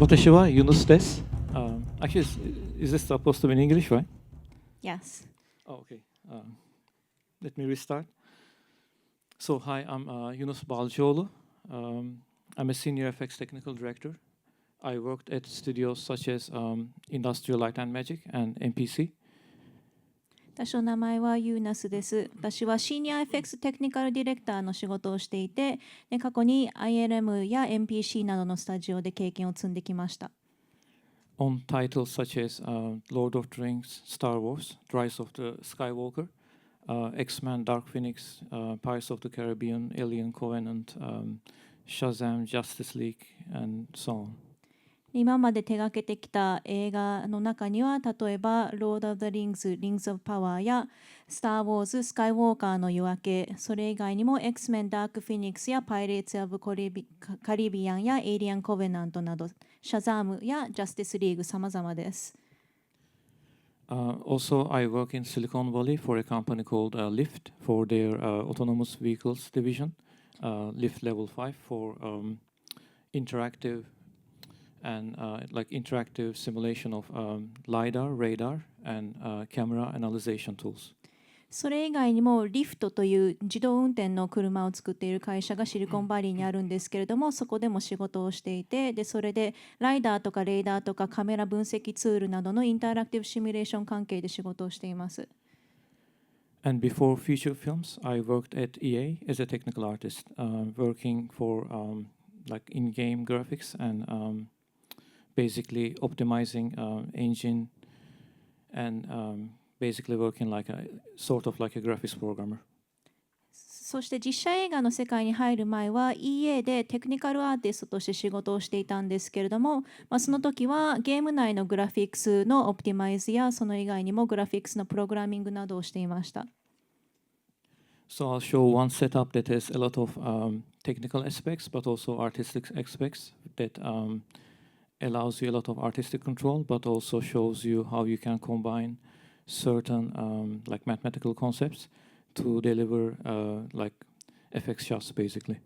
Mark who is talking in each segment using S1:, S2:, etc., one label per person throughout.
S1: 私は Yunus です。Actually, is this supposed to be in English, right?
S2: Yes.
S1: Oh, okay. Let me restart. So, hi, I'm Yunus Balcioglu. I'm a senior FX technical director. I worked at studios such as Industrial Light and Magic and MPC.
S2: 私の名前はユーナスです。私はシニア FX テクニカルディレクターの仕事をしていて、過去に ILM や MPC などのスタジオで経験を積んできました。
S1: On titles such as Lord of the Rings, Star Wars, Rise of the Skywalker, X-Men, Dark Phoenix, Pirates of the Caribbean, Alien Covenant, Shazam, Justice League, and so on.
S2: 今まで手掛けてきた映画の中には、例えば Lord of the Rings, Rings of Power や Star Wars, Skywalker の夜明け、それ以外にも X-Men, Dark Phoenix や Pirates of the Caribbean や Alien Covenant など、Shazam や Justice League 様々です。
S1: Also, I work in Silicon Valley for a company called Lyft for their autonomous vehicles division, Lyft Level 5 for interactive and like interactive simulation of LiDAR, radar, and camera analyzation tools.
S2: それ以外にもリフトという自動運転の車を作っている会社がシリコンバレーにあるんですけれども、そこでも仕事をしていて、でそれでライダーとかレーダーとかカメラ分析ツールなどのインタラクティブシミュレーション関係で仕事をしています。
S1: And before feature films, I worked at EA as a technical artist, working for like in-game graphics and basically optimizing engine and basically working like a sort of like a graphics programmer.
S2: そして実写映画の世界に入る前は EA でテクニカルアーティストとして仕事をしていたんですけれども、その時はゲーム内のグラフィックスのオプティマイズやその以外にもグラフィックスのプログラミングなどをしていました。
S1: So I'll show one setup that has a lot of technical aspects, but also artistic aspects that allows you a lot of artistic control, but also shows you how you can combine certain like mathematical concepts to deliver like FX shots basically.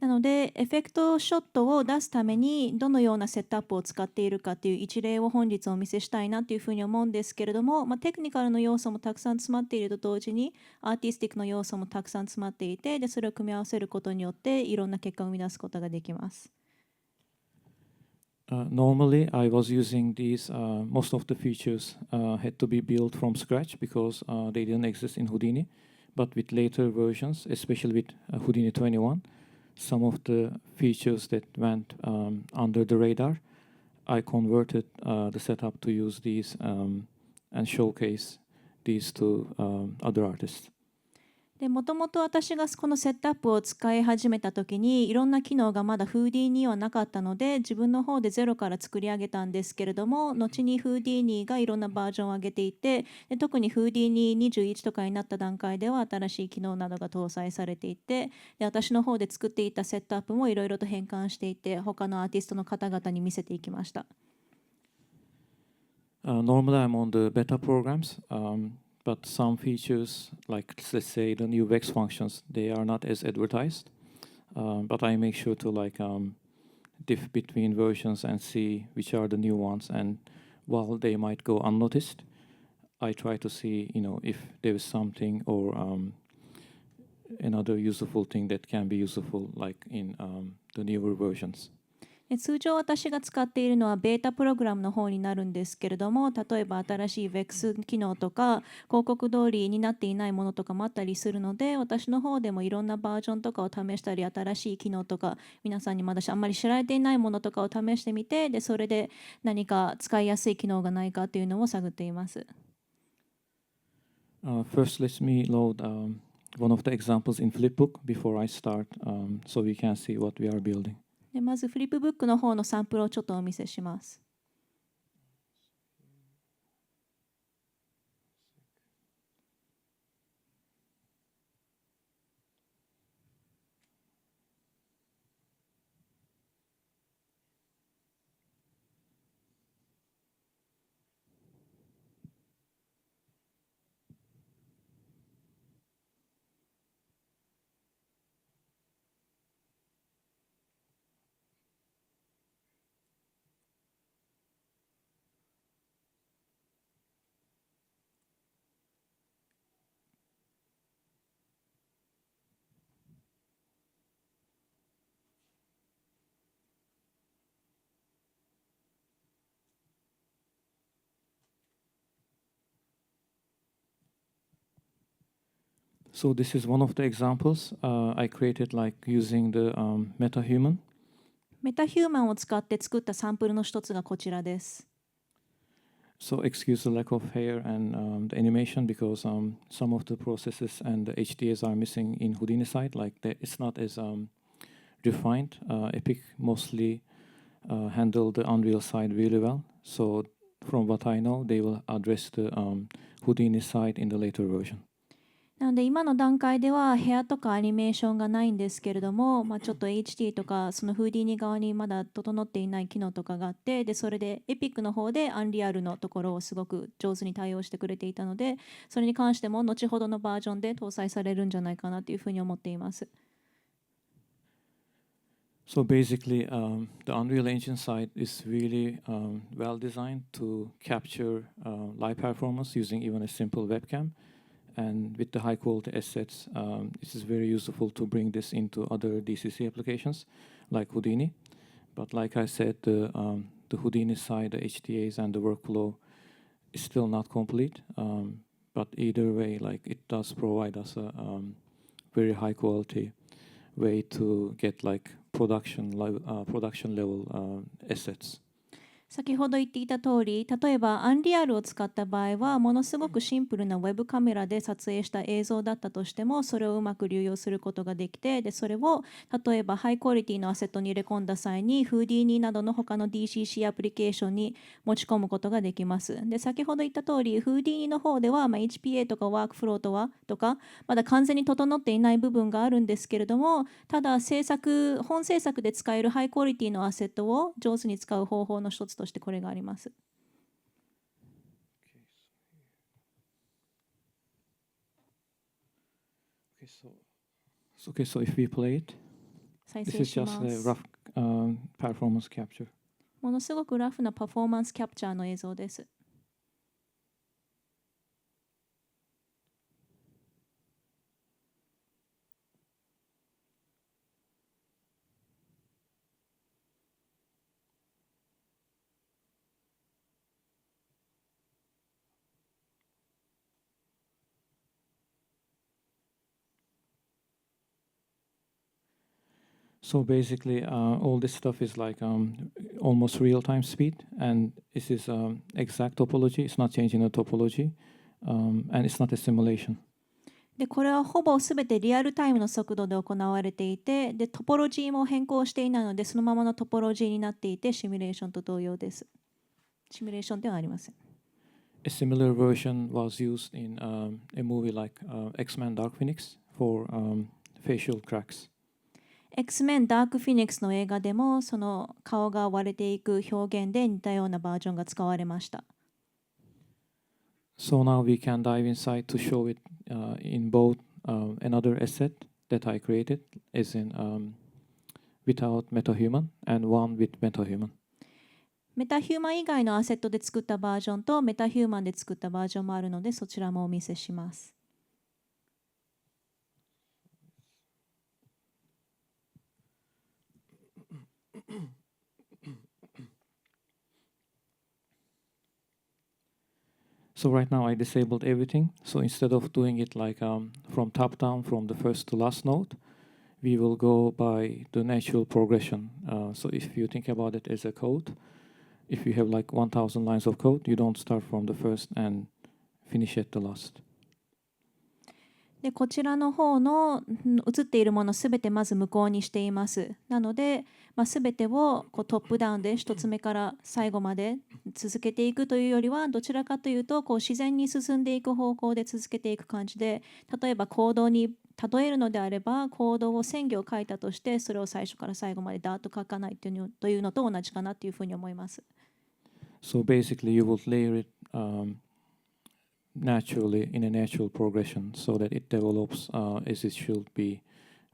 S2: なので、エフェクトショットを出すためにどのようなセットアップを使っているかという一例を本日お見せしたいなというふうに思うんですけれども、テクニカルの要素もたくさん詰まっていると同時にアーティスティックの要素もたくさん詰まっていて、でそれを組み合わせることによっていろんな結果を生み出すことができます。
S1: Normally, I was using these. Most of the features had to be built from scratch because they didn't exist in Houdini. But with later versions, especially with Houdini 21, some of the features that went under the radar, I converted the setup to use these and showcase these to other artists.
S2: もともと私がこのセットアップを使い始めた時にいろんな機能がまだフーディーニはなかったので自分の方でゼロから作り上げたんですけれども、後にフーディーニがいろんなバージョンを上げていて、で特にフーディーニ21とかになった段階では新しい機能などが搭載されていて、で私の方で作っていたセットアップもいろいろと変換していて他のアーティストの方々に見せていきました。
S1: Normally, I'm on the beta programs. But some features, like let's say the new VEX functions, they are not as advertised. But I make sure to like diff between versions and see which are the new ones. And while they might go unnoticed, I try to see, if there is something or another useful thing that can be useful, like in the newer versions.
S2: 通常私が使っているのはベータプログラムの方になるんですけれども、例えば新しい VEX 機能とか広告通りになっていないものとかもあったりするので、私の方でもいろんなバージョンとかを試したり、新しい機能とか皆さんにまだあんまり知られていないものとかを試してみて、でそれで何か使いやすい機能がないかというのを探っています。
S1: First, let me load one of the examples in Flipbook before I start, so we can see what we are building.
S2: でまずフリップブックの方のサンプルをちょっとお見せします。
S1: So this is one of the examples I created, like using the MetaHuman.
S2: メタヒューマンを使って作ったサンプルの一つがこちらです。
S1: So excuse the lack of hair and the animation because some of the processes and the HDAs are missing in Houdini side. Like it's not as refined. Epic mostly handle the Unreal side really well. So from what I know, they will address the Houdini side in the later version.
S2: なので今の段階ではヘアとかアニメーションがないんですけれども、ちょっと HD とかそのフーディーニ側にまだ整っていない機能とかがあって、でそれでエピックの方でアンリアルのところをすごく上手に対応してくれていたので、それに関しても後ほどのバージョンで搭載されるんじゃないかなというふうに思っています。
S1: So basically, the Unreal Engine side is really well designed to capture live performance using even a simple webcam. And with the high quality assets, it is very useful to bring this into other DCC applications like Houdini. But like I said, the Houdini side, the HDAs and the workflow is still not complete. But either way, like it does provide us a very high quality way to get like production level assets.
S2: 先ほど言っていた通り、例えばアンリアルを使った場合はものすごくシンプルなウェブカメラで撮影した映像だったとしても、それをうまく流用することができて、でそれを例えばハイクオリティのアセットに入れ込んだ際にフーディーニなどの他の DCC アプリケーションに持ち込むことができます。で先ほど言った通り、フーディーニの方では、HPA とかワークフローとかまだ完全に整っていない部分があるんですけれども、ただ本制作で使えるハイクオリティのアセットを上手に使う方法の一つとしてこれがあります。
S1: Okay, so if we play it,
S2: 再
S1: this
S2: 生
S1: is
S2: し
S1: just
S2: ま
S1: a
S2: す。
S1: rough performance capture.
S2: ものすごくラフなパフォーマンスキャプチャーの映像です。
S1: So basically, all this stuff is like almost real-time speed, and this is exact topology. It's not changing the topology, and it's not a simulation.
S2: でこれはほぼすべてリアルタイムの速度で行われていて、でトポロジーも変更していないので、そのままのトポロジーになっていて、シミュレーションと同様です。シミュレーションではありません。
S1: A similar version was used in a movie like X-Men Dark Phoenix for facial cracks.
S2: X-Men ダークフィニックスの映画でもその顔が割れていく表現で似たようなバージョンが使われました。
S1: So now we can dive inside to show it in both another asset that I created, as in without MetaHuman and one with MetaHuman.
S2: メタヒューマン以外のアセットで作ったバージョンとメタヒューマンで作ったバージョンもあるので、そちらもお見せします。
S1: So right now I disabled everything. So instead of doing it like from top down, from the first to last node, we will go by the natural progression. So if you think about it as a code, if you have like 1,000 lines of code, you don't start from the first and finish at the last.
S2: でこちらの方の映っているものすべてまず無効にしています。なので、すべてをトップダウンで一つ目から最後まで続けていくというよりは、どちらかというと自然に進んでいく方向で続けていく感じで、例えばコードに例えるのであれば、コードを1000行書いたとして、それを最初から最後までダーッと書かないというのと同じかなというふうに思います。
S1: So basically you would layer it naturally in a natural progression so that it develops as it should be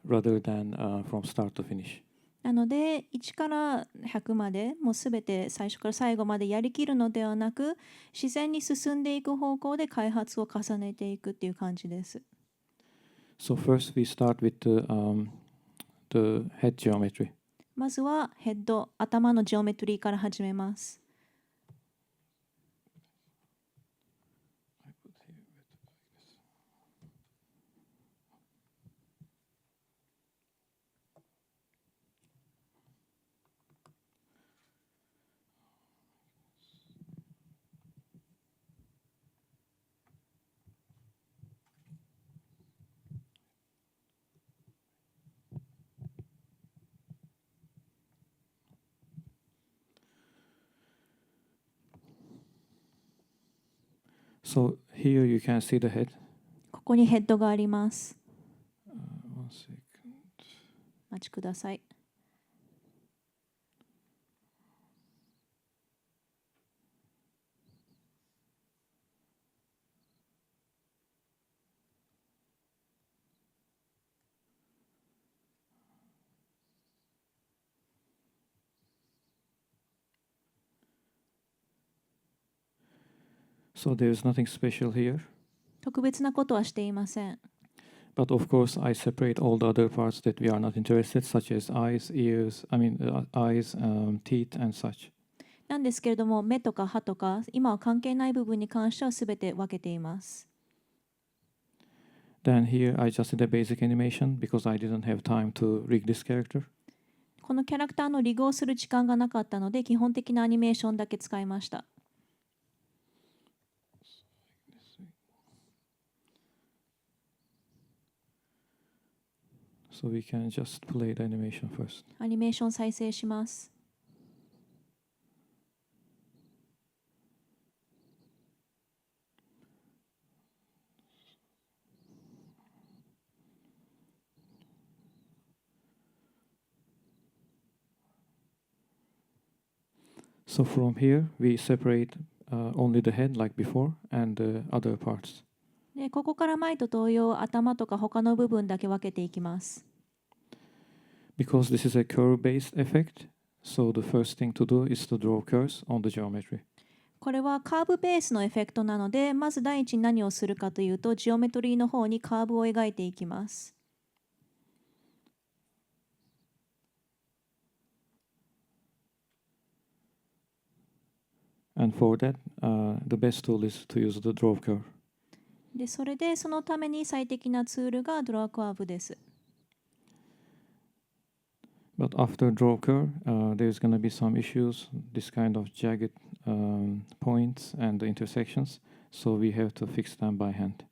S1: rather than from start to finish.
S2: なので1から100までもうすべて最初から最後までやりきるのではなく、自然に進んでいく方向で開発を重ねていくっていう感じです。
S1: So first we start with the head geometry.
S2: まずはヘッド、頭のジオメトリーから始めます。
S1: So here you can see the head.
S2: ここにヘッドがあります。
S1: One second.
S2: お待ちください。
S1: So there is nothing special here.
S2: 特別なことはしていません。
S1: But of course, I separate all the other parts that we are not interested, such as eyes, ears, eyes, teeth, and such.
S2: なんですけれども、目とか歯とか、今は関係ない部分に関してはすべて分けています。
S1: Then here I just did a basic animation because I didn't have time to rig this character.
S2: このキャラクターのリグをする時間がなかったので、基本的なアニメーションだけ使いました。
S1: So we can just play the animation first.
S2: アニメーション再生します。
S1: So from here, we separate only the head like before and the other parts.
S2: で、ここから前と同様、頭とか他の部分だけ分けていきます。
S1: Because this is a curve-based effect, so the first thing to do is to draw curves on the geometry.
S2: これはカーブベースのエフェクトなので、まず第一に何をするかというと、ジオメトリーの方にカーブを描いていきます。
S1: And for that, the best tool is to use the draw curve.
S2: で、それでそのために最適なツールがドラーカーブです。
S1: But after draw curve, there's going to be some issues, this kind of jagged points and intersections, so we have to fix them by hand.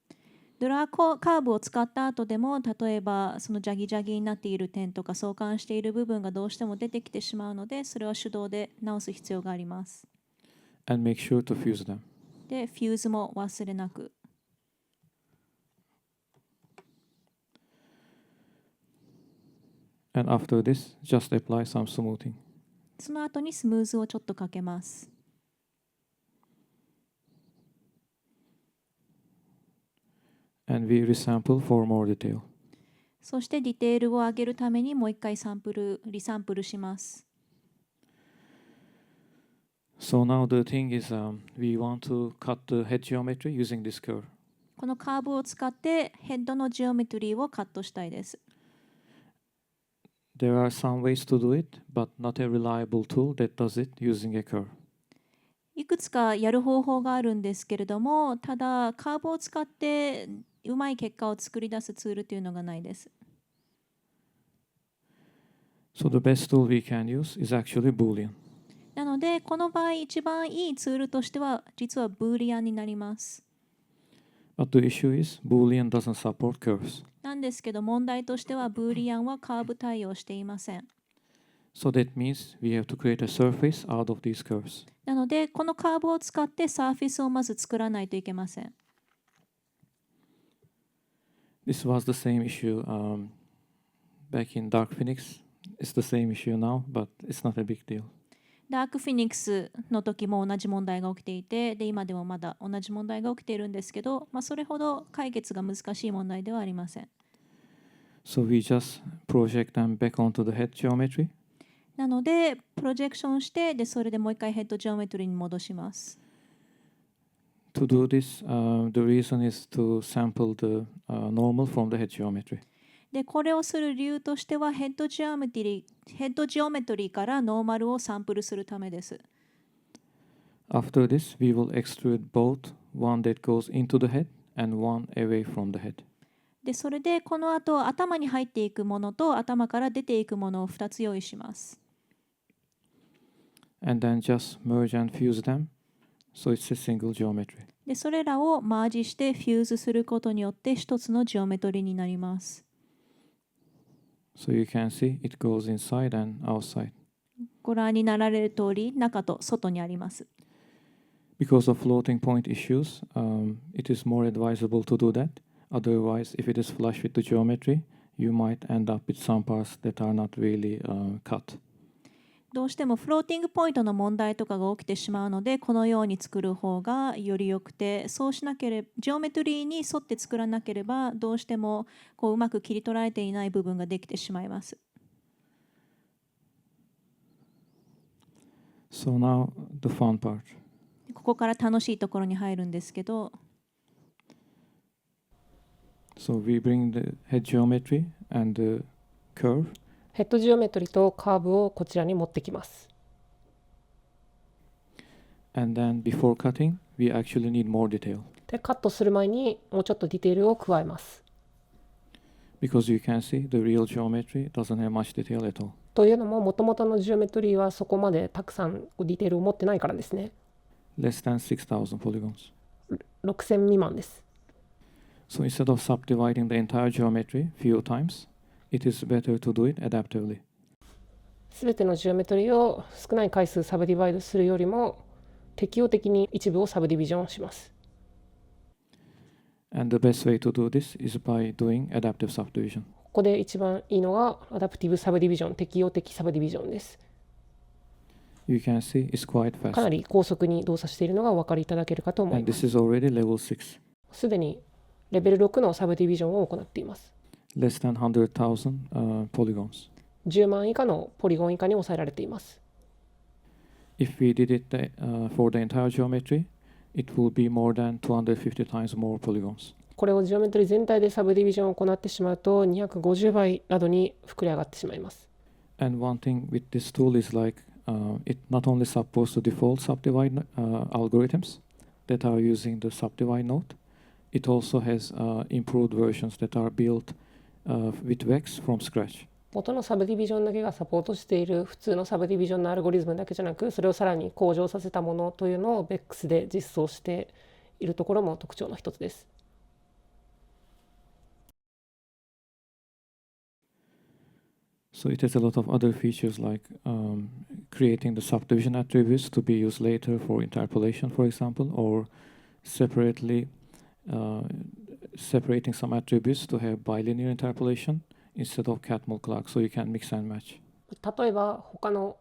S2: ドラーカーブを使った後でも、例えばそのジャギジャギになっている点とか相関している部分がどうしても出てきてしまうので、それは手動で直す必要があります。
S1: And make sure to fuse them.
S2: で、フューズも忘れなく。
S1: And after this, just apply some smoothing.
S2: その後にスムーズをちょっとかけます。
S1: And we resample for more detail.
S2: そしてディテールを上げるためにもう一回リサンプルします。
S1: So now the thing is, we want to cut the head geometry using this curve.
S2: このカーブを使ってヘッドのジオメトリーをカットしたいです。
S1: There are some ways to do it, but not a reliable tool that does it using a curve.
S2: いくつかやる方法があるんですけれども、ただカーブを使ってうまい結果を作り出すツールというのがないです。
S1: So the best tool we can use is actually Boolean.
S2: なので、この場合一番いいツールとしては実はブーリアンになります。
S1: But the issue is Boolean doesn't support curves.
S2: なんですけど問題としてはブーリアンはカーブ対応していません。
S1: So that means we have to create a surface out of these curves.
S2: なので、このカーブを使ってサーフェスをまず作らないといけません。
S1: This was the same issue back in Dark Phoenix. It's the same issue now, but it's not a big deal.
S2: ダークフィニックスの時も同じ問題が起きていて、で今でもまだ同じ問題が起きているんですけど、それほど解決が難しい問題ではありません。
S1: So we just project them back onto the head geometry.
S2: なので、プロジェクションして、でそれでもう一回ヘッドジオメトリーに戻します。
S1: To do this, the reason is to sample the normal from the head geometry.
S2: でこれをする理由としてはヘッドジオメトリーからノーマルをサンプルするためです。
S1: After this, we will extrude both one that goes into the head and one away from the head.
S2: でそれでこの後頭に入っていくものと頭から出ていくものを2つ用意します。
S1: And then just merge and fuse them, so it's a single geometry.
S2: でそれらをマージしてフューズすることによって一つのジオメトリーになります。
S1: So you can see it goes inside and outside.
S2: ご覧になられる通り、中と外にあります。
S1: Because of floating point issues, it is more advisable to do that. Otherwise, if it is flush with the geometry, you might end up with some parts that are not really cut.
S2: どうしてもフローティングポイントの問題とかが起きてしまうので、このように作る方がより良くて、そうしなければジオメトリーに沿って作らなければどうしてもこううまく切り取られていない部分ができてしまいます。
S1: So now the fun part.
S2: ここから楽しいところに入るんですけど、
S1: So we bring the head geometry and the curve.
S3: ヘッドジオメトリとカーブをこちらに持ってきます。
S1: And then before cutting, we actually need more detail.
S3: で、カットする前にもうちょっとディテールを加えます。
S1: Because you can see the real geometry doesn't have much detail at all.
S3: というのも、もともとのジオメトリーはそこまでたくさんディテールを持ってないからですね。
S1: Less than 6,000 polygons.
S3: 6000未満です。
S1: So instead of subdividing the entire geometry few times, it is better to do it adaptively.
S3: すべてのジオメトリーを少ない回数サブディバイドするよりも適応的に一部をサブディビジョンします。
S1: And the best way to do this is by doing adaptive subdivision.
S3: ここで一番いいのがアダプティブサブディビジョン、適応的サブディビジョンです。
S1: You can see it's quite fast.
S3: かなり高速に動作しているのがお分かりいただけるかと思い
S1: And
S3: ま
S1: this
S3: す。
S1: is already level 6.
S3: すでにレベル6のサブディビジョンを行っています。
S1: Less than 100,000 polygons.
S3: 10万以下のポリゴン以下に抑えられています。
S1: If we did it for the entire geometry, it will be more than 250 times more polygons.
S3: これをジオメトリ全体でサブディビジョンを行ってしまうと250倍などに膨れ上がってしまいます。
S1: And one thing with this tool is like it not only supports the default subdivide algorithms that are using the subdivide node, it also has improved versions that are built with VEX from scratch.
S3: 元のサブディビジョンだけがサポートしている普通のサブディビジョンのアルゴリズムだけじゃなく、それをさらに向上させたものというのを VEX で実装しているところも特徴の一つです。
S1: So it has a lot of other features like creating the subdivision attributes to be used later for interpolation, for example, or separately separating some attributes to have bilinear interpolation instead of Catmull clock, so you can mix and match.
S3: 例えば他の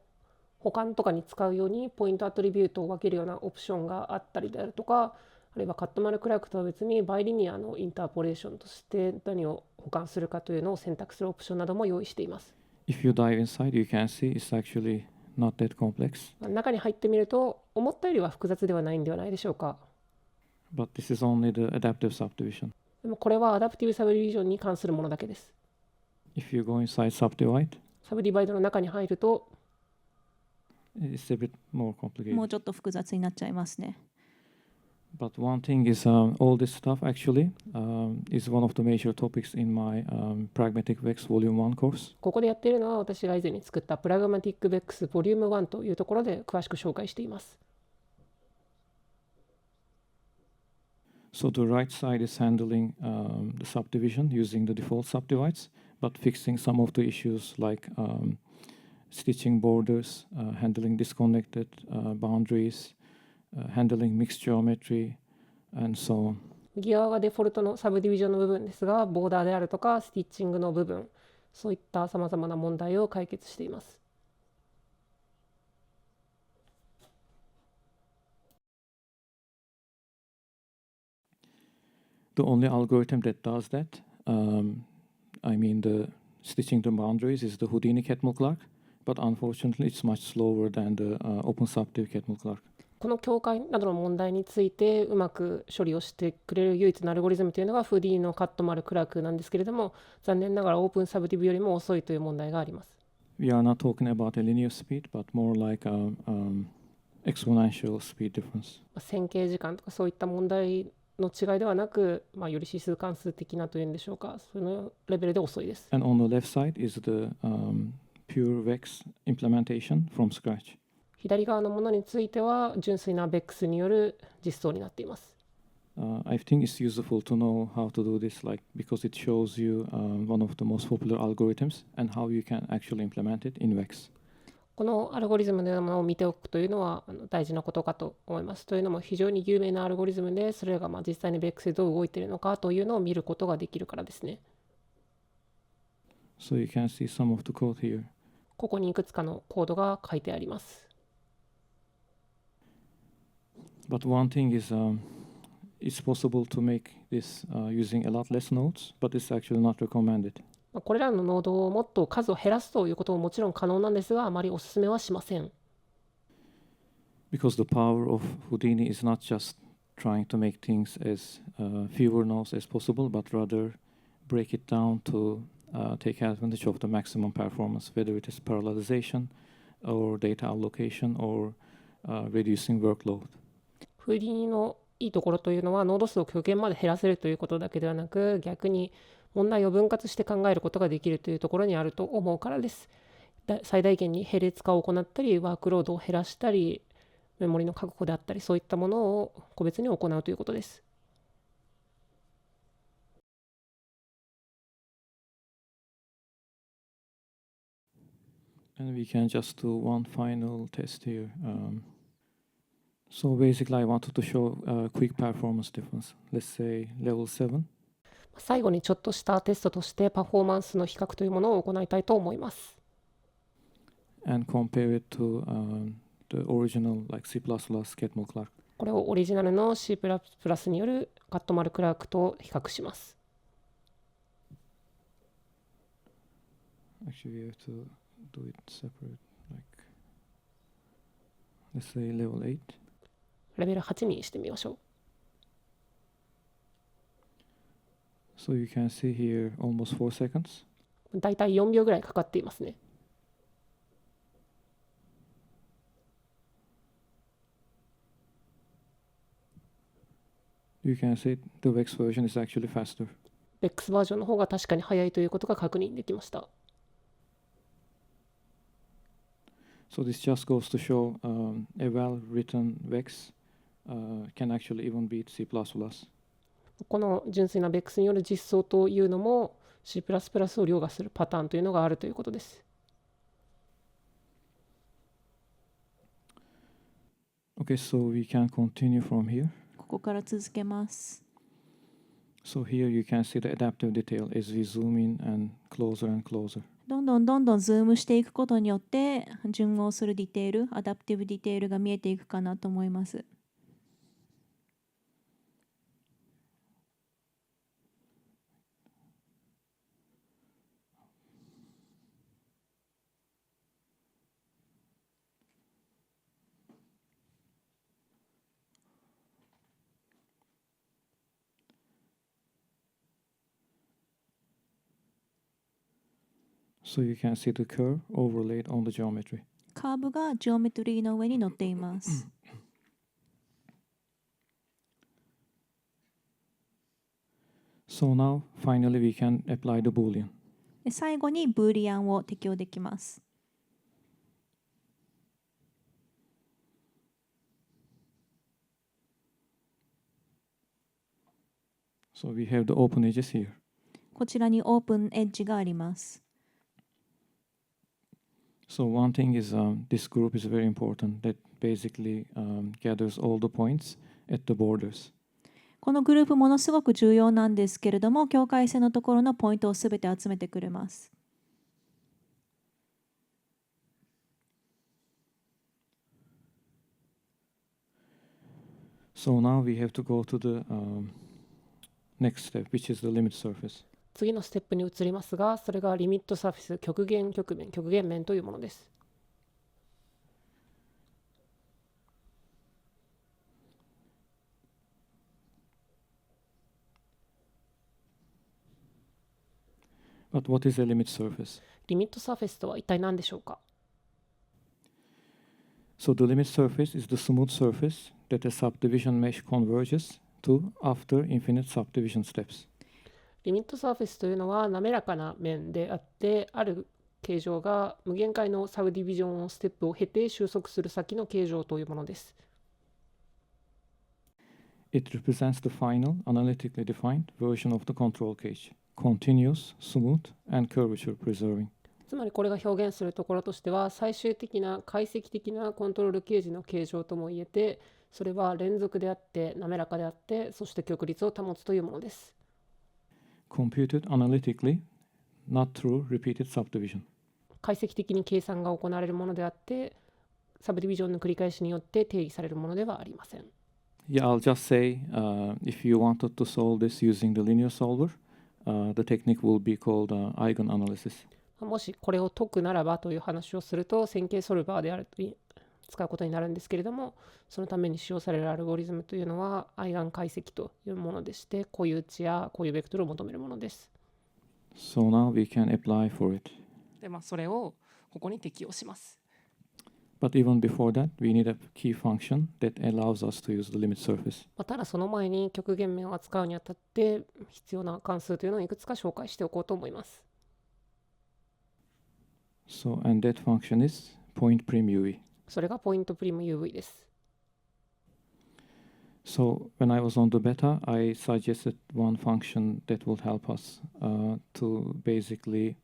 S3: 補完とかに使うようにポイントアトリビュートを分けるようなオプションがあったりであるとか、あるいはカットマルクラークとは別にバイリニアのインターポレーションとして何を補完するかというのを選択するオプションなども用意しています。
S1: If you dive inside, you can see it's actually not that complex.
S3: 中に入ってみると思ったよりは複雑ではないんではないでしょうか。
S1: But this is only the adaptive subdivision.
S3: でもこれはアダプティブサブディビジョンに関するものだけです。
S1: If you go inside subdivide,
S3: サブディバイドの中に入ると
S1: it's a bit more
S2: も
S1: complicated.
S2: うちょっと複雑になっちゃいますね。
S1: But one thing is all this stuff actually is one of the major topics in my Pragmatic VEX Volume 1 course.
S3: ここでやっているのは私が以前に作ったプラグマティックベックスボリューム1というところで詳しく紹介しています。
S1: So the right side is handling the subdivision using the default subdivides, but fixing some of the issues like stitching borders, handling disconnected boundaries, handling mixed geometry, and so on.
S3: 右側がデフォルトのサブディビジョンの部分ですが、ボーダーであるとかスティッチングの部分、そういったさまざまな問題を解決しています。
S1: The only algorithm that does that, I mean the stitching the boundaries, is the Houdini Catmull clock, but unfortunately it's much slower than the OpenSubdiv Catmull clock.
S3: この境界などの問題についてうまく処理をしてくれる唯一のアルゴリズムというのがフーディーのカットマルクラークなんですけれども、残念ながらオープンサブディブよりも遅いという問題があります。
S1: We are not talking about a linear speed, but more like exponential speed difference.
S3: 線形時間とかそういった問題の違いではなく、より指数関数的なというんでしょうか、そのレベルで遅いです。
S1: And on the left side is the pure VEX implementation from scratch.
S3: 左側のものについては純粋な VEX による実装になっています。
S1: I think it's useful to know how to do this, like because it shows you one of the most popular algorithms and how you can actually implement it in VEX.
S3: このアルゴリズムのようなものを見ておくというのは大事なことかと思います。というのも非常に有名なアルゴリズムで、それが実際に VEX でどう動いているのかというのを見ることができるからですね。
S1: So you can see some of the code here.
S3: ここにいくつかのコードが書いてあります。
S1: But one thing is, it's possible to make this using a lot less nodes, but it's actually not recommended.
S3: これらのノードをもっと数を減らすということももちろん可能なんですが、あまりお勧めはしません。
S1: Because the power of Houdini is not just trying to make things as fewer nodes as possible, but rather break it down to take advantage of the maximum performance, whether it is parallelization or data allocation or reducing workload.
S3: フーディニのいいところというのは、ノード数を極限まで減らせるということだけではなく、逆に問題を分割して考えることができるというところにあると思うからです。最大限に並列化を行ったり、ワークロードを減らしたり、メモリの確保であったり、そういったものを個別に行うということです。
S1: And we can just do one final test here. So basically, I wanted to show a quick performance difference. Let's say level 7.
S3: 最後にちょっとしたテストとしてパフォーマンスの比較というものを行いたいと思います。
S1: And compare it to the original like C++ Catmull Clark.
S3: これをオリジナルの C++ によるカットマルクラークと比較します。
S1: Actually, we have to do it separate. Like, let's say level 8.
S3: レベル8にしてみましょう。
S1: So you can see here almost 4 seconds.
S3: だいたい4秒ぐらいかかっていますね。
S1: You can see the VEX version is actually faster.
S3: VEX バージョンの方が確かに速いということが確認できました。
S1: So this just goes to show a well-written VEX can actually even beat C++.
S3: この純粋な VEX による実装というのも C++ を凌駕するパターンというのがあるということです。
S1: Okay, so we can continue from here.
S2: ここから続けます。
S1: So here you can see the adaptive detail as we zoom in and closer and closer.
S2: どんどんズームしていくことによって順応するディテール、アダプティブディテールが見えていくかなと思います。
S1: So you can see the curve overlaid on the geometry.
S2: カーブがジオメトリーの上に乗っています。
S1: So now, finally, we can apply the Boolean.
S2: 最後にブーリアンを適用できます。
S1: So we have the open edges here.
S2: こちらにオープンエッジがあります。
S1: So one thing is this group is very important that basically gathers all the points at the borders.
S2: このグループものすごく重要なんですけれども、境界線のところのポイントをすべて集めてくれます。
S1: So now we have to go to the next step, which is the limit surface.
S3: 次のステップに移りますが、それがリミットサーフェス、極限局面、極限面というものです。
S1: But what is a limit surface?
S3: リミットサーフェスとは一体何でしょうか。
S1: So the limit surface is the smooth surface that a subdivision mesh converges to after infinite subdivision steps.
S3: リミットサーフェスというのは滑らかな面であって、ある形状が無限回のサブディビジョンステップを経て収束する先の形状というものです。
S1: It represents the final, analytically defined version of the control cage, continuous, smooth, and curvature preserving.
S3: つまりこれが表現するところとしては、最終的な解析的なコントロールケージの形状とも言えて、それは連続であって滑らかであって、そして極率を保つというものです。
S1: Computed analytically, not through repeated subdivision.
S3: 解析的に計算が行われるものであって、サブディビジョンの繰り返しによって定義されるものではありません。
S1: Yeah, I'll just say if you wanted to solve this using the linear solver, the technique will be called eigenanalysis.
S3: もしこれを解くならばという話をすると、線形ソルバーであると使うことになるんですけれども、そのために使用されるアルゴリズムというのはアイガン解析というものでして、固有値や固有ベクトルを求めるものです。
S1: So now we can apply for it.
S3: で、それをここに適用します。
S1: But even before that, we need a key function that allows us to use the limit surface.
S3: ただその前に極限面を扱うにあたって必要な関数というのをいくつか紹介しておこうと思います。
S1: So, and that function is point prim UV.
S3: それがポイントプリム UV です。
S1: So when I was on the beta, I suggested one function that will help us to basically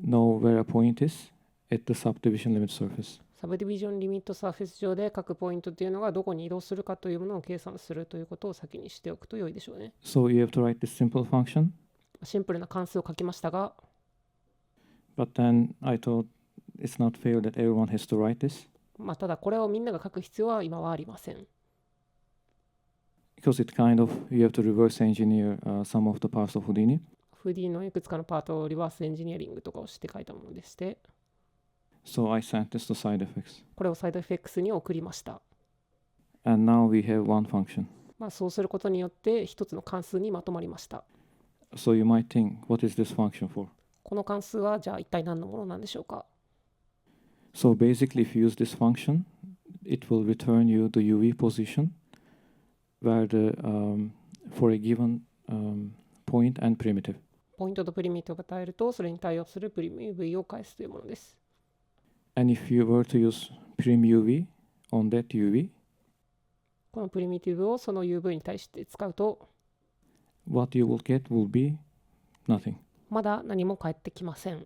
S1: know where a point is at the subdivision limit surface.
S3: サブディビジョンリミットサーフェス上で各ポイントというのがどこに移動するかというものを計算するということを先にしておくと良いでしょうね。
S1: So you have to write this simple function.
S3: シンプルな関数を書きましたが、
S1: But then I thought it's not fair that everyone has to write this.
S3: ただこれをみんなが書く必要は今はありません。
S1: Because it kind of, you have to reverse engineer some of the parts of Houdini.
S3: フーディのいくつかのパートをリバースエンジニアリングとかをして書いたものでして、
S1: So I sent this to side effects.
S3: これをサイドエフェクスに送りました。
S1: And now we have one function.
S3: そうすることによって一つの関数にまとまりました。
S1: So you might think, what is this function for?
S3: この関数はじゃあ一体何のものなんでしょうか。
S1: So basically, if you use this function, it will return you the UV position where for a given point and primitive.
S3: ポイントとプリミティブを与えると、それに対応するプリミ UV を返すというものです。
S1: And if you were to use prim UV on that UV,
S3: このプリミティブをその UV に対して使うと、
S1: what you will get will be nothing.
S3: まだ何も返ってきません。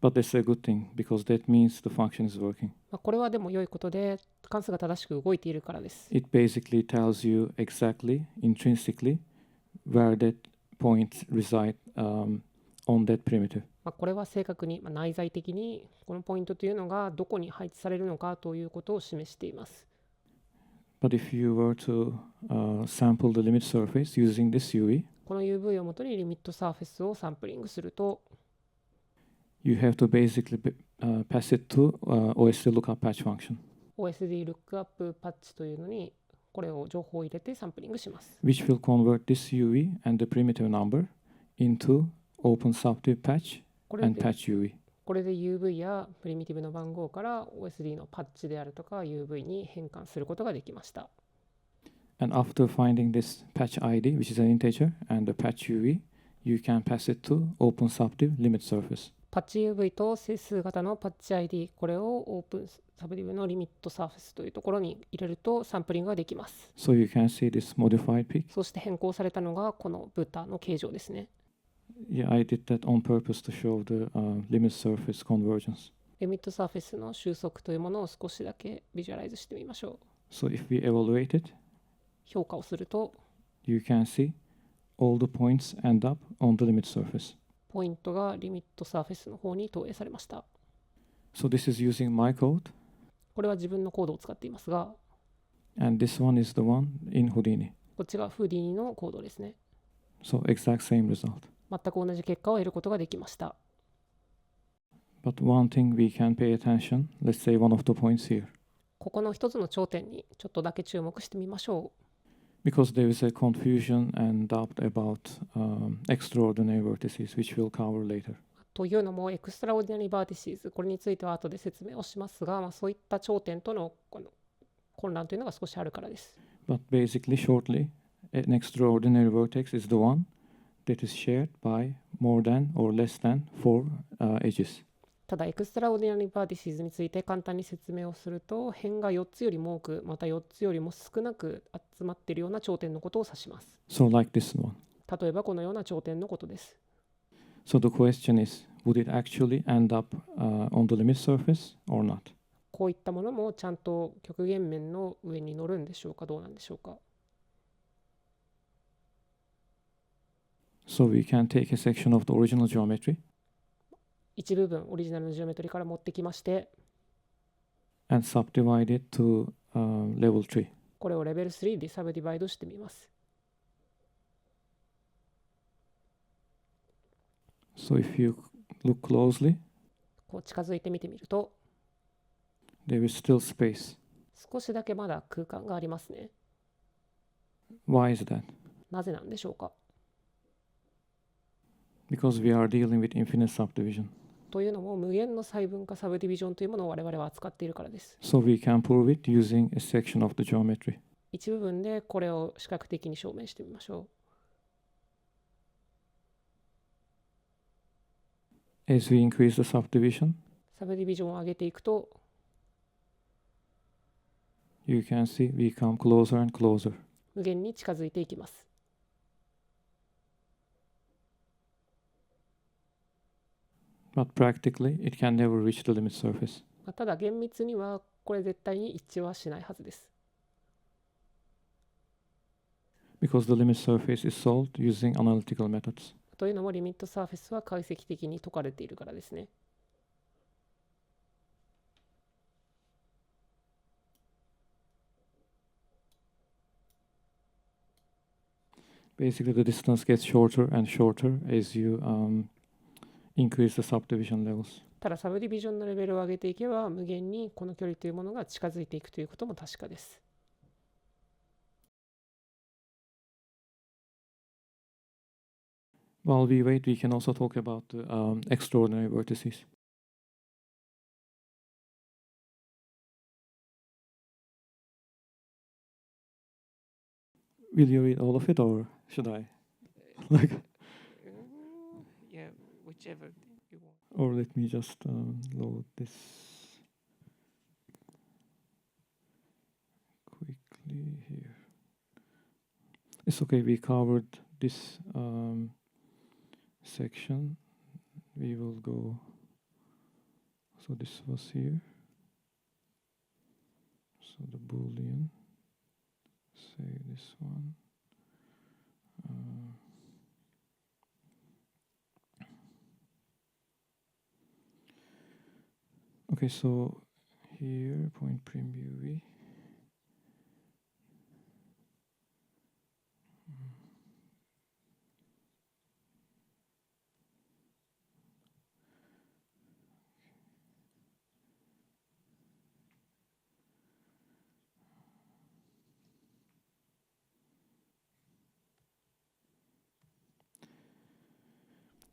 S1: But that's a good thing because that means the function is working.
S3: これはでも良いことで、関数が正しく動いているからです。
S1: It basically tells you exactly, intrinsically, where that points reside on that primitive.
S3: これは正確に、内在的にこのポイントというのがどこに配置されるのかということを示しています。
S1: But if you were to sample the limit surface using this UV,
S3: この UV をもとにリミットサーフェスをサンプリングすると、
S1: you have to basically pass it to OSD lookup patch function,
S3: OSD lookup patch というのにこれを情報を入れてサンプリングします。
S1: which will convert this UV and the primitive number into OpenSubdiv patch
S3: これ
S1: and
S3: で
S1: patch UV.
S3: これで UV やプリミティブの番号から OSD のパッチであるとか UV に変換することができました。
S1: And after finding this patch ID, which is an integer, and the patch UV, you can pass it to OpenSubdiv limit surface.
S3: パッチ UV と整数型のパッチ ID、これを OpenSubdiv のリミットサーフェスというところに入れるとサンプリングができます。
S1: So you can see this modified peak.
S3: そして変更されたのがこのブタの形状ですね。
S1: Yeah, I did that on purpose to show the limit surface convergence.
S3: リミットサーフェスの収束というものを少しだけビジュアライズしてみましょう。
S1: So if we evaluate it,
S3: 評価をすると、
S1: you can see all the points end up on the limit surface.
S3: ポイントがリミットサーフェスの方に投影されました。
S1: So this is using my code,
S3: これは自分のコードを使っていますが、
S1: and this one is the one in Houdini.
S3: こっちがフーディニのコードですね。
S1: So exact same result.
S3: 全く同じ結果を得ることができました。
S1: But one thing we can pay attention, let's say one of the points here,
S3: ここの一つの頂点にちょっとだけ注目してみましょう。
S1: because there is a confusion and doubt about extraordinary vertices, which we'll cover later.
S3: というのも、エクストラオーディナリーバーティシーズ、これについては後で説明をしますが、そういった頂点との混乱というのが少しあるからです。
S1: But basically, shortly, an extraordinary vertex is the one that is shared by more than or less than 4 edges.
S3: ただ、エクストラオーディナリーバーティシーズについて簡単に説明をすると、辺が4つよりも多く、また4つよりも少なく集まっているような頂点のことを指します。
S1: So like this one.
S3: 例えばこのような頂点のことです。
S1: So the question is, would it actually end up on the limit surface or not?
S3: こういったものもちゃんと極限面の上に乗るんでしょうか、どうなんでしょうか。
S1: So we can take a section of the original geometry
S3: 一部分オリジナルのジオメトリから持ってきまして、
S1: and subdivide it to level 3.
S3: これをレベル3でサブディバイドしてみます。
S1: So if you look closely,
S3: こう近づいてみてみると、
S1: there is still space.
S3: 少しだけまだ空間がありますね。
S1: Why is that?
S3: なぜなんでしょうか。
S1: Because we are dealing with infinite subdivision.
S3: というのも無限の細分化サブディビジョンというものを我々は扱っているからです。
S1: So we can prove it using a section of the geometry.
S3: 一部分でこれを視覚的に証明してみましょう。
S1: As we increase the subdivision,
S3: サブディビジョンを上げていくと、
S1: you can see we come closer and closer.
S3: 無限に近づいていきます。
S1: But practically, it can never reach the limit surface.
S3: ただ厳密にはこれ絶対に一致はしないはずです。
S1: Because the limit surface is solved using analytical methods.
S3: というのもリミットサーフェスは解析的に解かれているからですね。
S1: Basically, the distance gets shorter and shorter as you increase the subdivision levels.
S3: ただサブディビジョンのレベルを上げていけば無限にこの距離というものが近づいていくということも確かです。
S1: While we wait, we can also talk about the extraordinary vertices. Will you read all of it or should I? Like,
S3: Yeah, whichever you want.
S1: or let me just load this quickly here. It's okay, we covered this section. We will go. So this was here. So the Boolean. Say this one. Okay, so here point prim UV.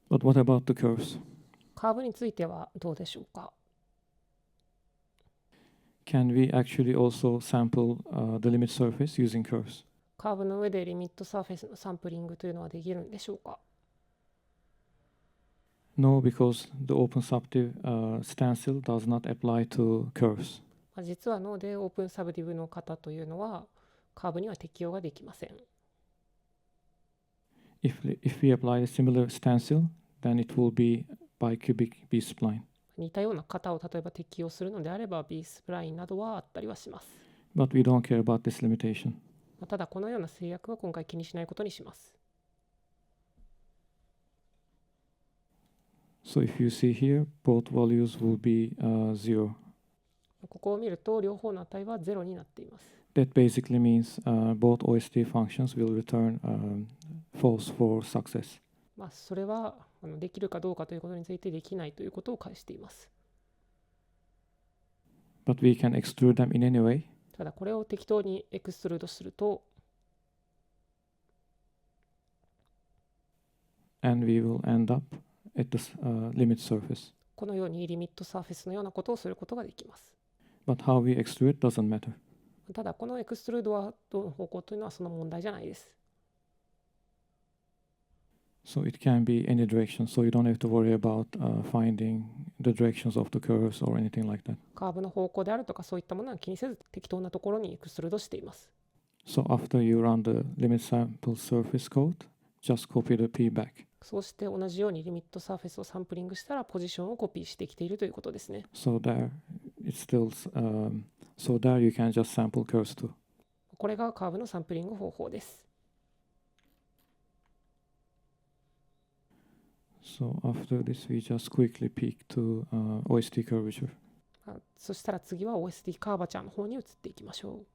S1: But what about the curves?
S3: カーブについてはどうでしょうか。
S1: Can we actually also sample the limit surface using curves?
S3: カーブの上でリミットサーフェスのサンプリングというのはできるんでしょうか。
S1: No, because the OpenSubdiv stencil does not apply to curves.
S3: 実はのでオープンサブディブの型というのはカーブには適用ができません。
S1: If we apply a similar stencil, then it will be bicubic B-spline.
S3: 似たような型を例えば適用するのであれば B スプラインなどはあったりはします。
S1: But we don't care about this limitation.
S3: ただこのような制約は今回気にしないことにします。
S1: So if you see here, both values will be 0.
S3: ここを見ると両方の値は0になっています。
S1: That basically means both OST functions will return false for success.
S3: それはできるかどうかということについてできないということを返しています。
S1: But we can extrude them in any way.
S3: ただこれを適当にエクストルードすると、
S1: and we will end up at the limit surface.
S3: このようにリミットサーフェスのようなことをすることができます。
S1: But how we extrude doesn't matter.
S3: ただこのエクストルードはどの方向というのはその問題じゃないです。
S1: So it can be any direction, so you don't have to worry about finding the directions of the curves or anything like that.
S3: カーブの方向であるとかそういったものは気にせず適当なところにエクストルードしています。
S1: So after you run the limit sample surface code, just copy the p back.
S3: そうして同じようにリミットサーフェスをサンプリングしたらポジションをコピーしてきているということですね。
S1: So there you can just sample curves too.
S3: これがカーブのサンプリング方法です。
S1: So after this, we just quickly peek to OST curvature.
S3: そしたら次は OST カーバチャーの方に移っていきましょう。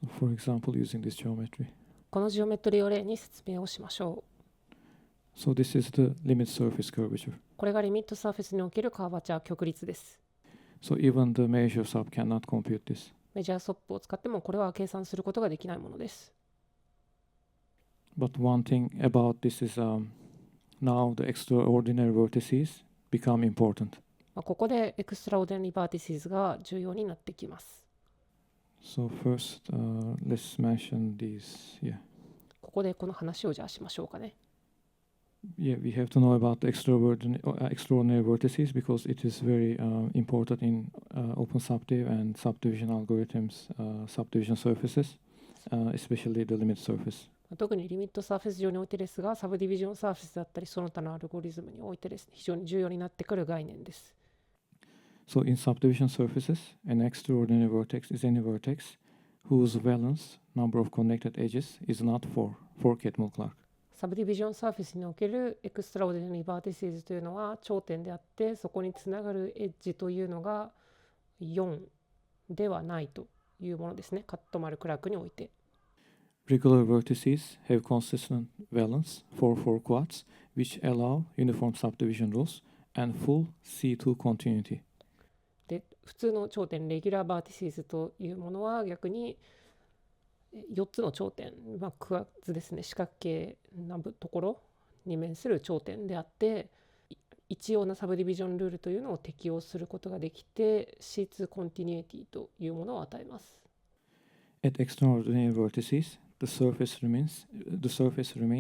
S1: So for example, using this geometry.
S3: このジオメトリーを例に説明をしましょう。
S1: So this is the limit surface curvature.
S3: これがリミットサーフェスにおけるカーバチャー極率です。
S1: So even the measure sub cannot compute this.
S3: メジャーソップを使ってもこれは計算することができないものです。
S1: But one thing about this is now the extraordinary vertices become important.
S3: ここでエクストラオーディナリーバーティシズが重要になってきます。
S1: So first, let's mention these. Yeah.
S3: ここでこの話をじゃあしましょうかね。
S1: Yeah, we have to know about the extraordinary vertices because it is very important in OpenSubdiv and subdivision algorithms, subdivision surfaces, especially the limit surface.
S3: 特にリミットサーフェス上においてですが、サブディビジョンサーフェスだったりその他のアルゴリズムにおいてですね、非常に重要になってくる概念です。
S1: So in subdivision surfaces, an extraordinary vertex is any vertex whose valence number of connected edges is not 4 for Catmull-Clark.
S3: サブディビジョンサーフェスにおけるエクストラオーディナリーバーティシズというのは頂点であって、そこにつながるエッジというのが4ではないというものですね。カットマルクラークにおいて。
S1: Regular vertices have consistent valence for 4 quads, which allow uniform subdivision rules and full C2 continuity.
S3: で、普通の頂点レギュラーバーティシズというものは逆に4つの頂点、クワッズですね、四角形なところに面する頂点であって、一様なサブディビジョンルールというのを適用することができて C2 コンティニューティというものを与えます。
S1: At extraordinary vertices, the surface remains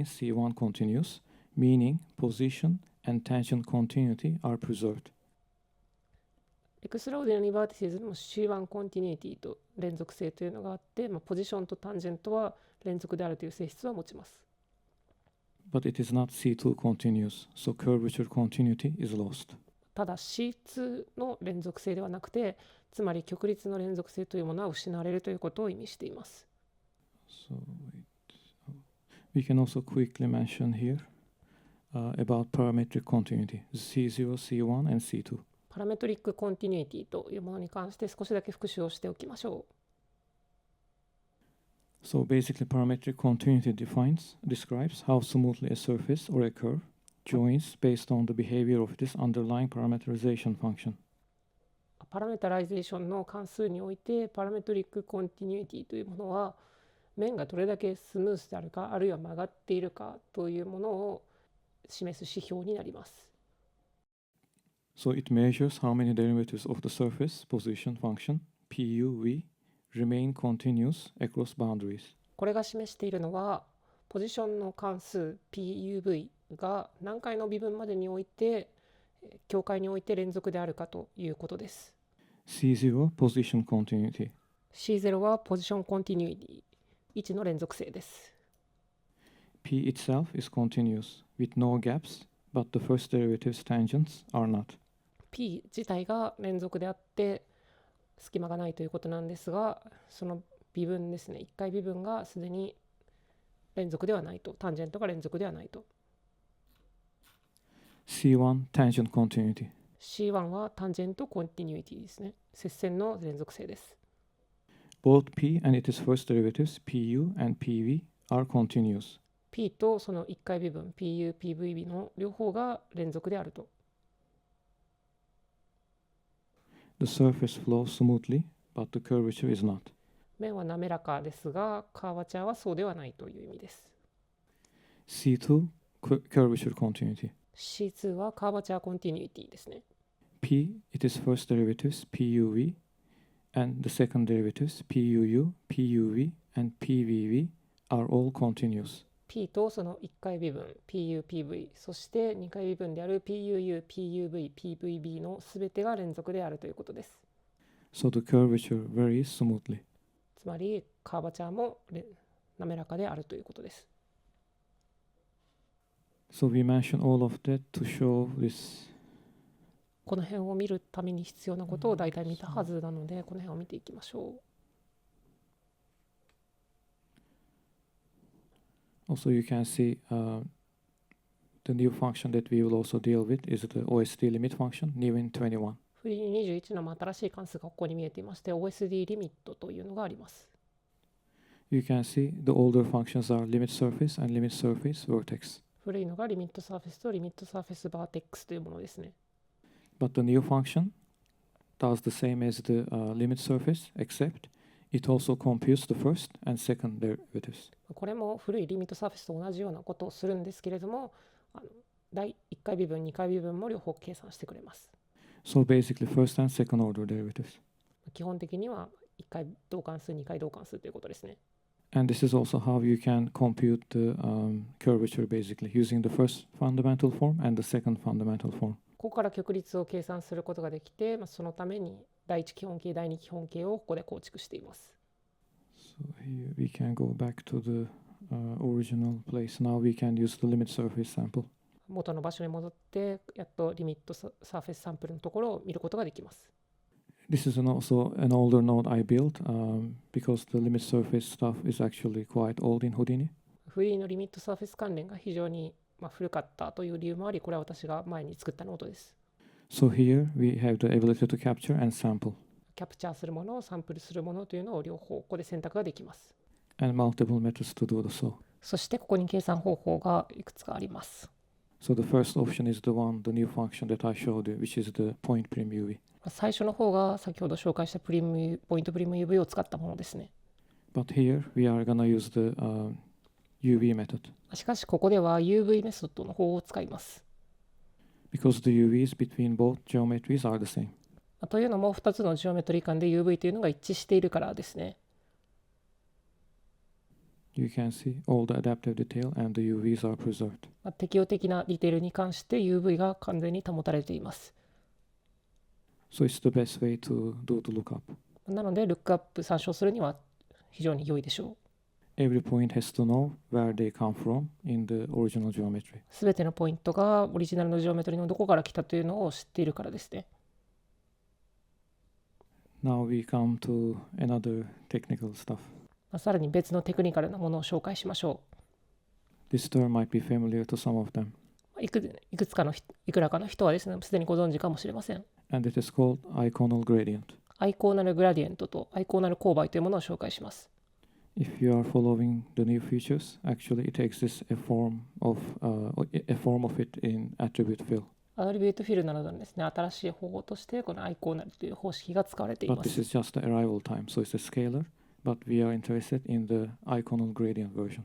S1: C1 continuous, meaning position and tangent continuity are preserved.
S3: エクストラオーディナリーバーティシズにも C1 コンティニューティと連続性というのがあって、ポジションとタンジェントは連続であるという性質は持ちます。
S1: But it is not C2 continuous, so curvature continuity is lost.
S3: ただ C2 の連続性ではなくて、つまり極率の連続性というものは失われるということを意味しています。
S1: So we can also quickly mention here about parametric continuity, C0, C1, and C2.
S3: パラメトリックコンティニュイティというものに関して少しだけ復習をしておきましょ
S1: う。So basically, parametric continuity describes how smoothly a surface or a curve joins based on the behavior of this underlying parameterization function.
S3: パラメタライゼーションの関数において、パラメトリックコンティニュイティというものは、面がどれだけスムースであるか、あるいは曲がっているかというものを示す指標になります。
S1: So it measures how many derivatives of the surface position function PUV remain continuous across boundaries.
S3: これが示しているのは、ポジションの関数 PUV が何回の微分までにおいて、境界において連続であるかということです。
S1: C0 position continuity.
S3: C0 はポジションコンティニュイティ、位置の連続性です。
S1: P itself is continuous with no gaps, but the first derivative's tangents are not.
S3: P 自体が連続であって隙間がないということなんですが、その微分ですね、1回微分がすでに連続ではないと、タンジェントが連続ではないと。
S1: C1 tangent continuity.
S3: C1 はタンジェントコンティニュイティですね。接線の連続性です。
S1: Both P and its first derivatives, PU and PV, are continuous.
S3: P とその1回微分、PU、PV の両方が連続であると。
S1: The surface flows smoothly, but the curvature is not.
S3: 面は滑らかですが、カーバチャーはそうではないという意味です。
S1: C2 curvature continuity.
S3: C2 はカーバチャーコンティニュイティですね。
S1: P, it is first derivatives PUV, and the second derivatives PUU, PUV, and PVV are all continuous.
S3: P とその1回微分 PU、PV、そして2回微分である PUU、PUV、PVB のすべてが連続であるということです。
S1: So the curvature varies smoothly.
S3: つまりカーバチャーも滑らかであるということです。
S1: So we mention all of that to show this.
S3: この辺を見るために必要なことを大体見たはずなので、この辺を見ていきましょ
S1: う。Also, you can see the new function that we will also deal with is the OSD limit function, new in 21.
S3: フリー21の新しい関数がここに見えていまして、OSD リミットというのがあります。
S1: You can see the older functions are limit surface and limit surface vertex.
S3: 古いのがリミットサーフェスとリミットサーフェスバーテックスというものですね。
S1: But the new function does the same as the limit surface, except it also computes the first and second derivatives.
S3: これも古いリミットサーフェスと同じようなことをするんですけれども、第1回微分、2回微分も両方計算してくれます。
S1: So basically first and second order derivatives.
S3: 基本的には1回同関数、2回同関数ということですね。
S1: And this is also how you can compute the curvature basically using the first fundamental form and the second fundamental form.
S3: ここから極律を計算することができて、そのために第一基本形、第二基本形をここで構築しています。
S1: So here we can go back to the original place. Now we can use the limit surface sample.
S3: 元の場所に戻って、やっとリミットサーフェスサンプルのところを見ることができます。
S1: This is also an older node I built because the limit surface stuff is actually quite old in Houdini.
S3: フリーのリミットサーフェス関連が非常に古かったという理由もあり、これは私が前に作ったノートです。
S1: So here we have the ability to capture and sample.
S3: キャプチャーするもの、サンプルするものというのを両方ここで選択ができます。
S1: And multiple methods to do so.
S3: そしてここに計算方法がいくつかあります。
S1: So the first option is the one, the new function that I showed you, which is the point prim UV.
S3: 最初の方が先ほど紹介したポイントプリム UV を使ったものですね。
S1: But here we are going to use the UV method.
S3: しかしここでは UV メソッドの方を使います。
S1: Because the UVs between both geometries are the same.
S3: というのも2つのジオメトリ間で UV というのが一致しているからですね。
S1: You can see all the adaptive detail and the UVs are preserved.
S3: 適応的なディテールに関して UV が完全に保たれています。
S1: So it's the best way to do the lookup.
S3: なので、ルックアップ参照するには非常に良いでしょ
S1: う。Every point has to know where they come from in the original geometry.
S3: すべてのポイントがオリジナルのジオメトリのどこから来たというのを知っているからですね。
S1: Now we come to another technical stuff.
S3: さらに別のテクニカルなものを紹介しましょ
S1: う。This term might be familiar to some of them.
S3: いくらかの人はですね、すでにご存知かもしれません。
S1: And it is called iconal gradient.
S3: アイコーナルグラディエントとアイコーナル勾配というものを紹介します。
S1: If you are following the new features, actually it exists a form of it in attribute fill.
S3: アトリビュートフィルなどのですね、新しい方法としてこのアイコーナルという方式が使われています。
S1: But this is just the arrival time, so it's a scalar, but we are interested in the iconal gradient version.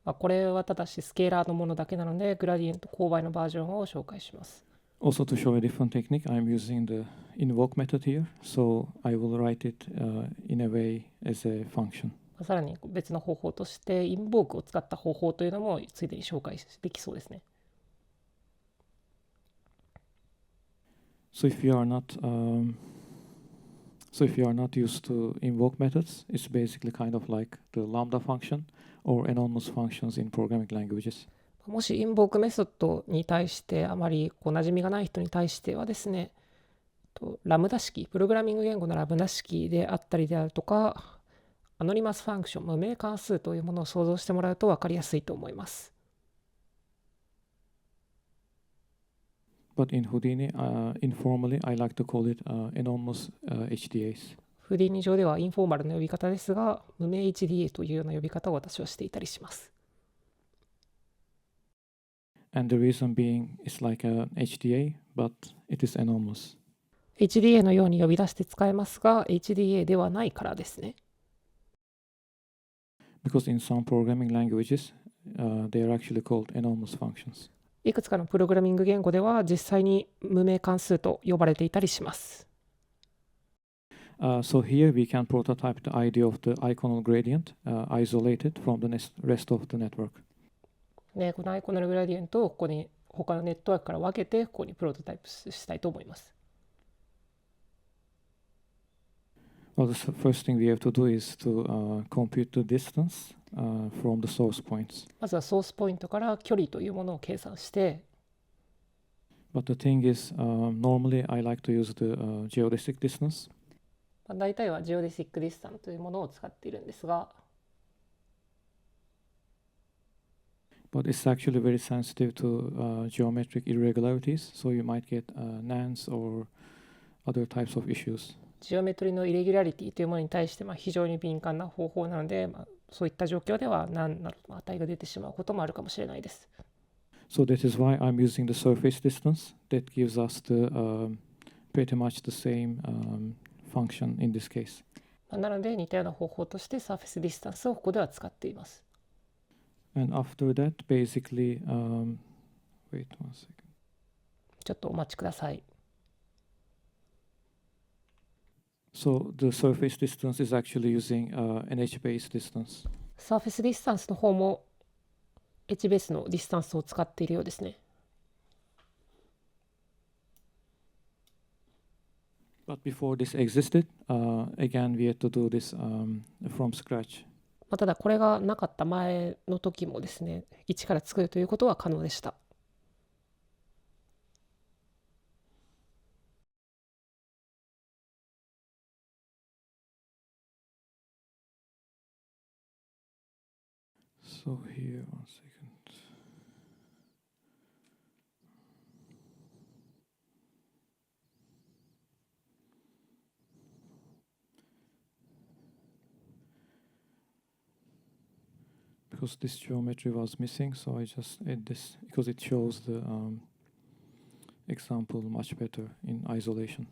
S3: これはただしスケーラーのものだけなので、グラディエント勾配のバージョンを紹介します。
S1: Also to show a different technique, I'm using the invoke method here, so I will write it in a way as a function.
S3: さらに別の方法として、インボークを使った方法というのもついでに紹介できそうですね。
S1: So if you are not used to invoke methods, it's basically kind of like the lambda function or anonymous functions in programming languages.
S3: もしインボークメソッドに対してあまり馴染みがない人に対してはですね、ラムダ式、プログラミング言語のラムダ式であったりであるとか、アノニマスファンクション、無名関数というものを想像してもらうと分かりやすいと思います。
S1: But in Houdini, informally, I like to call it anonymous HDAs.
S3: フーディーニ上ではインフォーマルな呼び方ですが、無名 HDA というような呼び方を私はしていたりします。
S1: And the reason being it's like an HDA, but it is anonymous.
S3: HDA のように呼び出して使えますが、HDA ではないからですね。
S1: Because in some programming languages, they are actually called enormous functions.
S3: いくつかのプログラミング言語では実際に無名関数と呼ばれていたりします。
S1: So here we can prototype the idea of the iconal gradient isolated from the rest of the network.
S3: ね、このアイコナルグラディエントをここに他のネットワークから分けてここにプロトタイプしたいと思います。
S1: Well, the first thing we have to do is to compute the distance from the source points.
S3: まずはソースポイントから距離というものを計算して、
S1: But the thing is, normally I like to use the geodesic distance.
S3: 大体はジオデシックディスタンスというものを使っているんですが、
S1: But it's actually very sensitive to geometric irregularities, so you might get nans or other types of issues.
S3: ジオメトリのイレギュラリティというものに対して非常に敏感な方法なので、そういった状況では何などの値が出てしまうこともあるかもしれないです。
S1: So that is why I'm using the surface distance. That gives us the pretty much the same function in this case.
S3: なので似たような方法としてサーフェスディスタンスをここでは使っています。
S1: And after that, basically, wait 1 second.
S3: ちょっとお待ちください。
S1: So the surface distance is actually using an H-based distance.
S3: サーフェスディスタンスの方も H ベースのディスタンスを使っているようですね。
S1: But before this existed, again, we had to do this from scratch.
S3: ただこれがなかった前の時もですね、一から作るということは可能でした。
S1: So here, 1 second. Because this geometry was missing, so I just add this because it shows the example much better in isolation.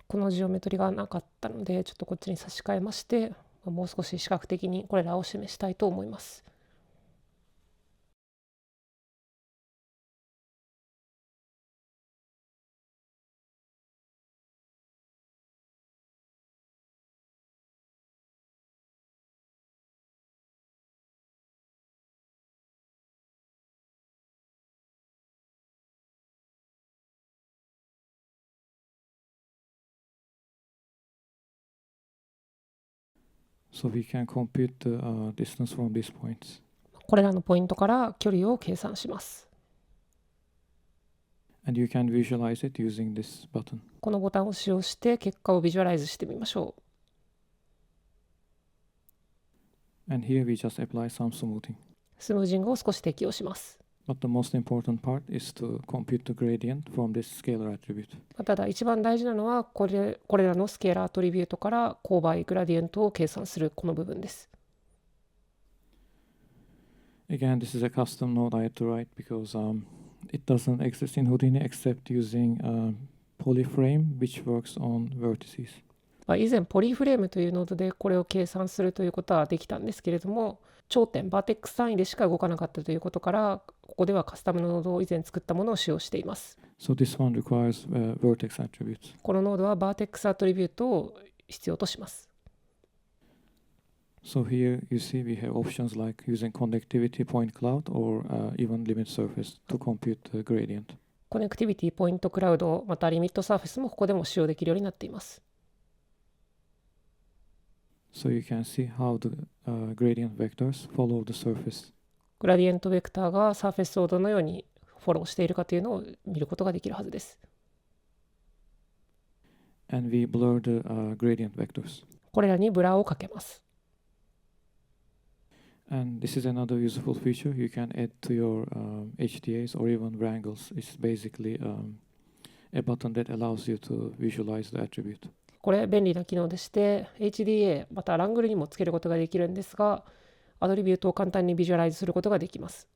S3: このジオメトリがなかったので、ちょっとこっちに差し替えまして、もう少し視覚的にこれらを示したいと思います。
S1: So we can compute the distance from these points.
S3: これらのポイントから距離を計算します。
S1: And you can visualize it using this button.
S3: このボタンを使用して結果をビジュアライズしてみましょう。
S1: And here we just apply some smoothing.
S3: スムージングを少し適用します。
S1: But the most important part is to compute the gradient from this scalar attribute.
S3: ただ一番大事なのはこれらのスケーラーアトリビュートから勾配グラディエントを計算するこの部分です。
S1: Again, this is a custom node I had to write because it doesn't exist in Houdini except using polyframe which works on vertices.
S3: 以前ポリフレームというノードでこれを計算するということはできたんですけれども、頂点バーテックス単位でしか動かなかったということから、ここではカスタムのノードを以前作ったものを使用しています。
S1: So this one requires vertex attributes.
S3: このノードはバーテックスアトリビュートを必要とします。
S1: So here you see we have options like using connectivity point cloud or even limit surface to compute the gradient.
S3: コネクティビティポイントクラウド、またリミットサーフェスもここでも使用できるようになっています。
S1: So you can see how the gradient vectors follow the surface.
S3: グラディエントベクターがサーフェスをどのようにフォローしているかというのを見ることができるはずです。
S1: And we blur the gradient vectors.
S3: これらにブラーをかけます。
S1: And this is another useful feature you can add to your HDAs or even wrangles. It's basically a button that allows you to visualize the attribute.
S3: これ便利な機能でして HDA またラングルにもつけることができるんですが、アトリビュートを簡単にビジュアライズすることができます。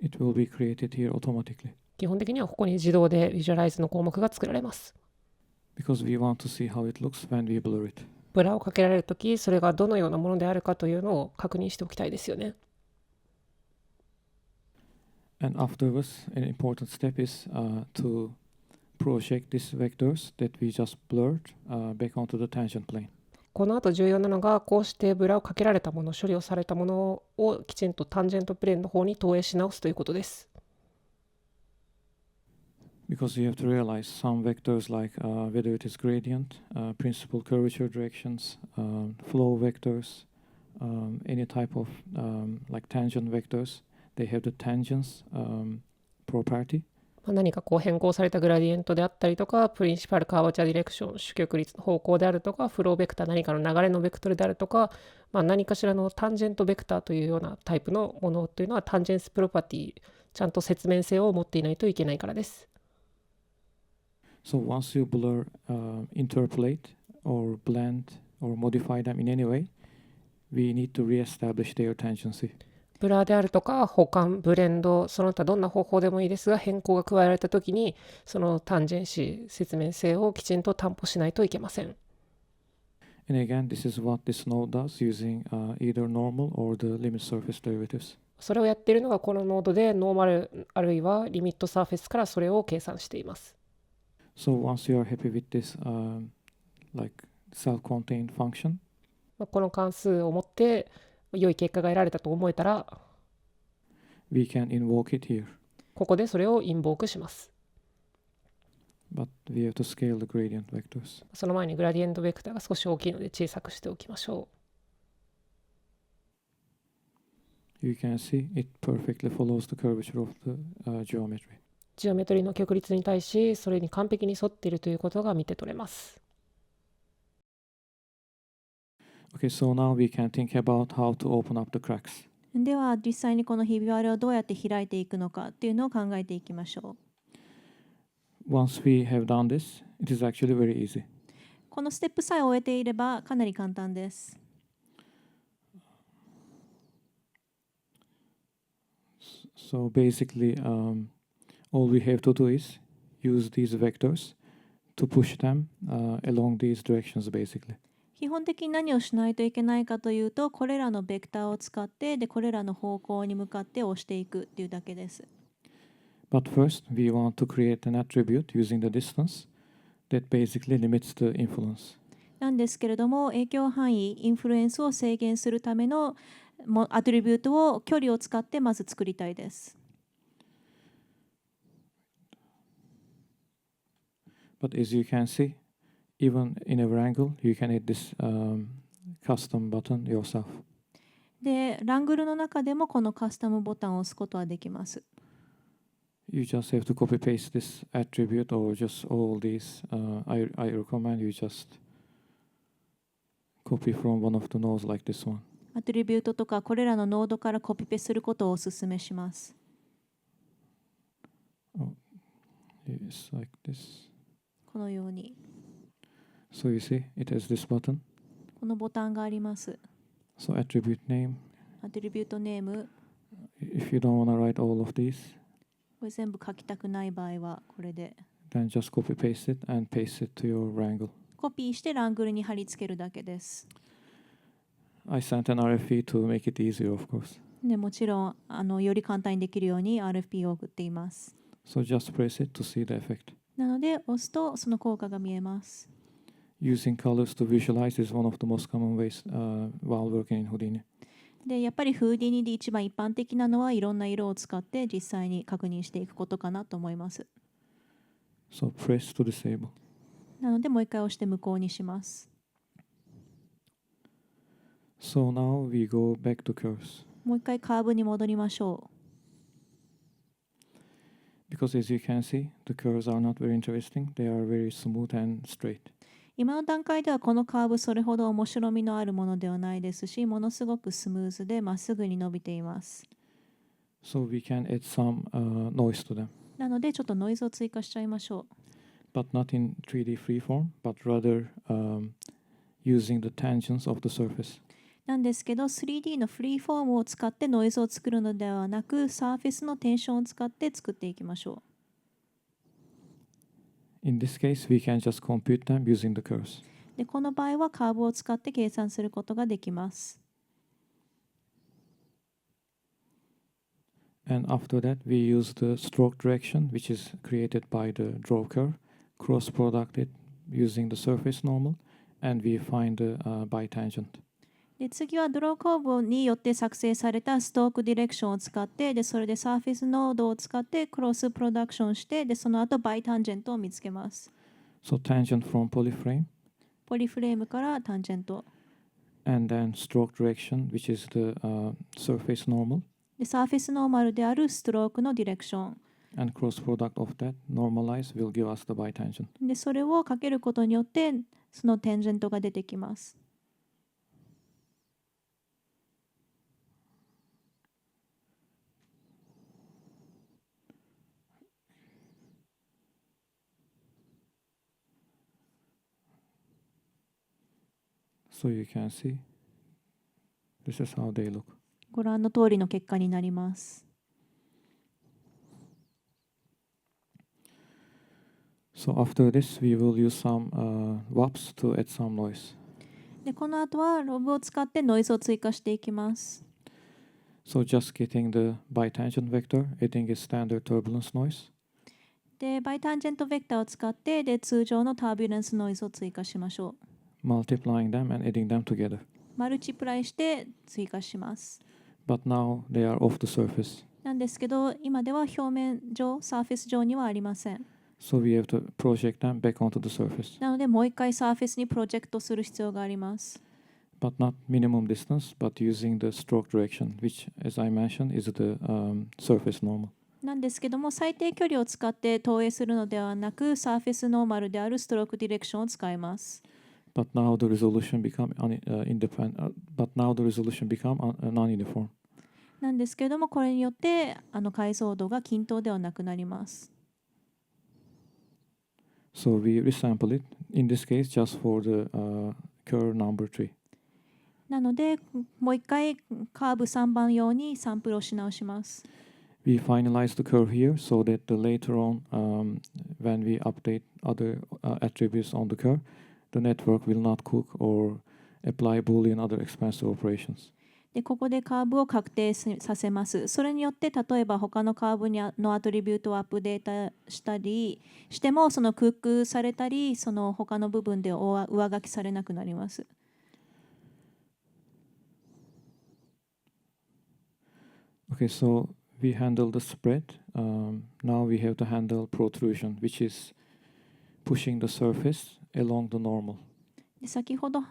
S1: It will be created here automatically.
S3: 基本的にはここに自動で Visualize の項目が作られます。
S1: because we want to see how it looks when we blur it.
S3: ブラをかけられるとき、それがどのようなものであるかというのを確認しておきたいですよね。
S1: And afterwards, an important step is to project these vectors that we just blurred back onto the tangent plane.
S3: この後重要なのが、こうしてブラをかけられたもの、処理をされたものをきちんとタンジェントプレーンの方に投影し直すということです。
S1: Because you have to realize some vectors like whether it is gradient, principal curvature directions, flow vectors, any type of like tangent vectors, they have the tangents property.
S3: 何かこう変更されたグラディエントであったりとか、プリンシパルカーバチャーディレクション、主曲率の方向であるとか、フローベクター、何かの流れのベクトルであるとか、何かしらのタンジェントベクターというようなタイプのものというのは、タンジェンスプロパティ、ちゃんと説明性を持っていないといけないからです。
S1: So once you blur, interpolate, or blend, or modify them in any way, we need to reestablish their tangency.
S3: ブラであるとか補完、ブレンド、その他どんな方法でもいいですが、変更が加えられたときに、そのタンジェンシー、説明性をきちんと担保しないといけません。
S1: And again, this is what this node does using either normal or the limit surface derivatives.
S3: それをやっているのがこのノードで、ノーマルあるいはリミットサーフェスからそれを計算しています。
S1: So once you are happy with this like self-contained function,
S3: この関数を持って良い結果が得られたと思えたら、
S1: we can invoke it here.
S3: ここでそれをインボークします。
S1: But we have to scale the gradient vectors.
S3: その前にグラディエントベクターが少し大きいので小さくしておきましょ
S1: う。You can see it perfectly follows the curvature of the geometry.
S3: ジオメトリの曲率に対し、それに完璧に沿っているということが見て取れます。
S1: Okay, so now we can think about how to open up the cracks.
S2: では実際にこのひび割れをどうやって開いていくのかっていうのを考えていきましょう。
S1: Once we have done this, it is actually very easy.
S2: このステップさえ終えていればかなり簡単です。
S1: So basically, all we have to do is use these vectors to push them along these directions, basically.
S2: 基本的に何をしないといけないかというと、これらのベクターを使ってこれらの方向に向かって押していくっていうだけです。
S1: But first, we want to create an attribute using the distance that basically limits the influence.
S2: なんですけれども、影響範囲、インフルエンスを制限するためのアトリビュートを距離を使ってまず作りたいです。
S1: But as you can see, even in a wrangle, you can add this custom button yourself.
S2: で、ラングルの中でもこのカスタムボタンを押すことはできます。
S1: You just have to copy paste this attribute or just all these. I recommend you just copy from one of the nodes like this one.
S2: アトリビュートとかこれらのノードからコピペすることをお勧めします。
S1: Oh, it's like this.
S2: このように。
S1: So you see, it has this button.
S2: このボタンがあります。
S1: So attribute name.
S2: アトリビュートネーム。
S1: If you don't want to write all of these,
S2: これ全部書きたくない場合はこれで。
S1: then just copy paste it and paste it to your wrangle.
S2: コピーしてラングルに貼り付けるだけです。
S1: I sent an RFP to make it easier, of course.
S2: でもちろんより簡単にできるように RFP を送っています。
S1: So just press it to see the effect.
S2: なので押すとその効果が見えます。
S1: Using colors to visualize is one of the most common ways while working in Houdini.
S2: でやっぱりフーディニで一番一般的なのはいろんな色を使って実際に確認していくことかなと思います。
S1: So press to disable.
S2: なのでもう一回押して無効にします。
S1: So now we go back to curves.
S2: もう一回カーブに戻りましょ
S1: う。Because as you can see, the curves are not very interesting. They are very smooth and straight.
S2: 今の段階ではこのカーブそれほど面白みのあるものではないですし、ものすごくスムーズでまっすぐに伸びています。
S1: So we can add some noise to them.
S2: なのでちょっとノイズを追加しちゃいましょ
S1: う。But not in 3D freeform, but rather using the tangents of the surface.
S2: なんですけど 3D のフリーフォームを使ってノイズを作るのではなく、サーフェスのテンションを使って作っていきましょう。
S1: In this case, we can just compute them using the curves.
S2: でこの場合はカーブを使って計算することができます。
S1: And after that, we use the stroke direction, which is created by the draw curve, cross-product it using the surface normal, and we find the bitangent.
S2: で次はドローコーブによって作成されたストークディレクションを使ってでそれでサーフェスノードを使ってクロスプロダクションしてでその後バイタンジェントを見つけます。
S1: So tangent from polyframe,
S2: ポリフレームからタンジェント
S1: and then stroke direction, which is the surface normal,
S2: でサーフェスノーマルであるストロークのディレクション
S1: and cross-product of that normalize will give us the bitangent.
S2: でそれをかけることによってそのテンジェントが出てきます。
S1: So you can see, this is how they look.
S2: ご覧の通りの結果になります。
S1: So after this, we will use some WAPs to add some noise.
S2: でこの後はロブを使ってノイズを追加していきます。
S1: So just getting the bitangent vector, adding a standard turbulence noise.
S2: でバイタンジェントベクターを使ってで通常のタービュレンスノイズを追加しましょう。
S1: Multiplying them and adding them together.
S2: マルチプライして追加します。
S1: But now they are off the surface.
S2: なんですけど、今では表面上、サーフェス上にはありません。
S1: So we have to project them back onto the surface.
S2: なので、もう一回サーフェスにプロジェクトする必要があります。
S1: But not minimum distance, but using the stroke direction, which, as I mentioned, is the surface normal.
S2: なんですけども、最低距離を使って投影するのではなく、サーフェスノーマルであるストロークディレクションを使います。
S1: But now the resolution become non-uniform.
S2: なんですけれども、これによって解像度が均等ではなくなります。
S1: So we resample it, in this case, just for the curve number 3.
S2: なので、もう一回カーブ3番用にサンプルをし直します。
S1: We finalize the curve here so that later on, when we update other attributes on the curve, the network will not cook or apply Boolean other expensive operations.
S2: でここでカーブを確定させます。それによって例えば他のカーブのアトリビュートをアップデートしたりしてもそのクックされたりその他の部分で上書きされなくなります。
S1: Okay, so we handle the spread. Now we have to handle protrusion, which is pushing the surface along the normal.
S2: で先ほど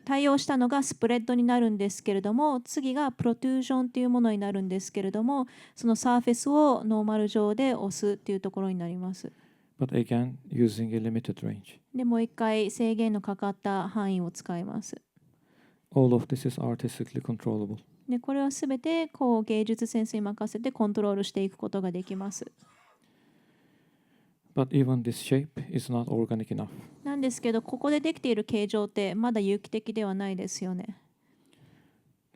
S2: 対応したのがスプレッドになるんですけれども次がプロトゥージョンというものになるんですけれどもそのサーフェスをノーマル上で押すというところになります。
S1: But again, using a limited range.
S2: でもう一回制限のかかった範囲を使います。
S1: All of this is artistically controllable.
S2: でこれはすべて芸術センスに任せてコントロールしていくことができます。
S1: But even this shape is not organic enough.
S2: なんですけど、ここでできている形状ってまだ有機的ではないですよね。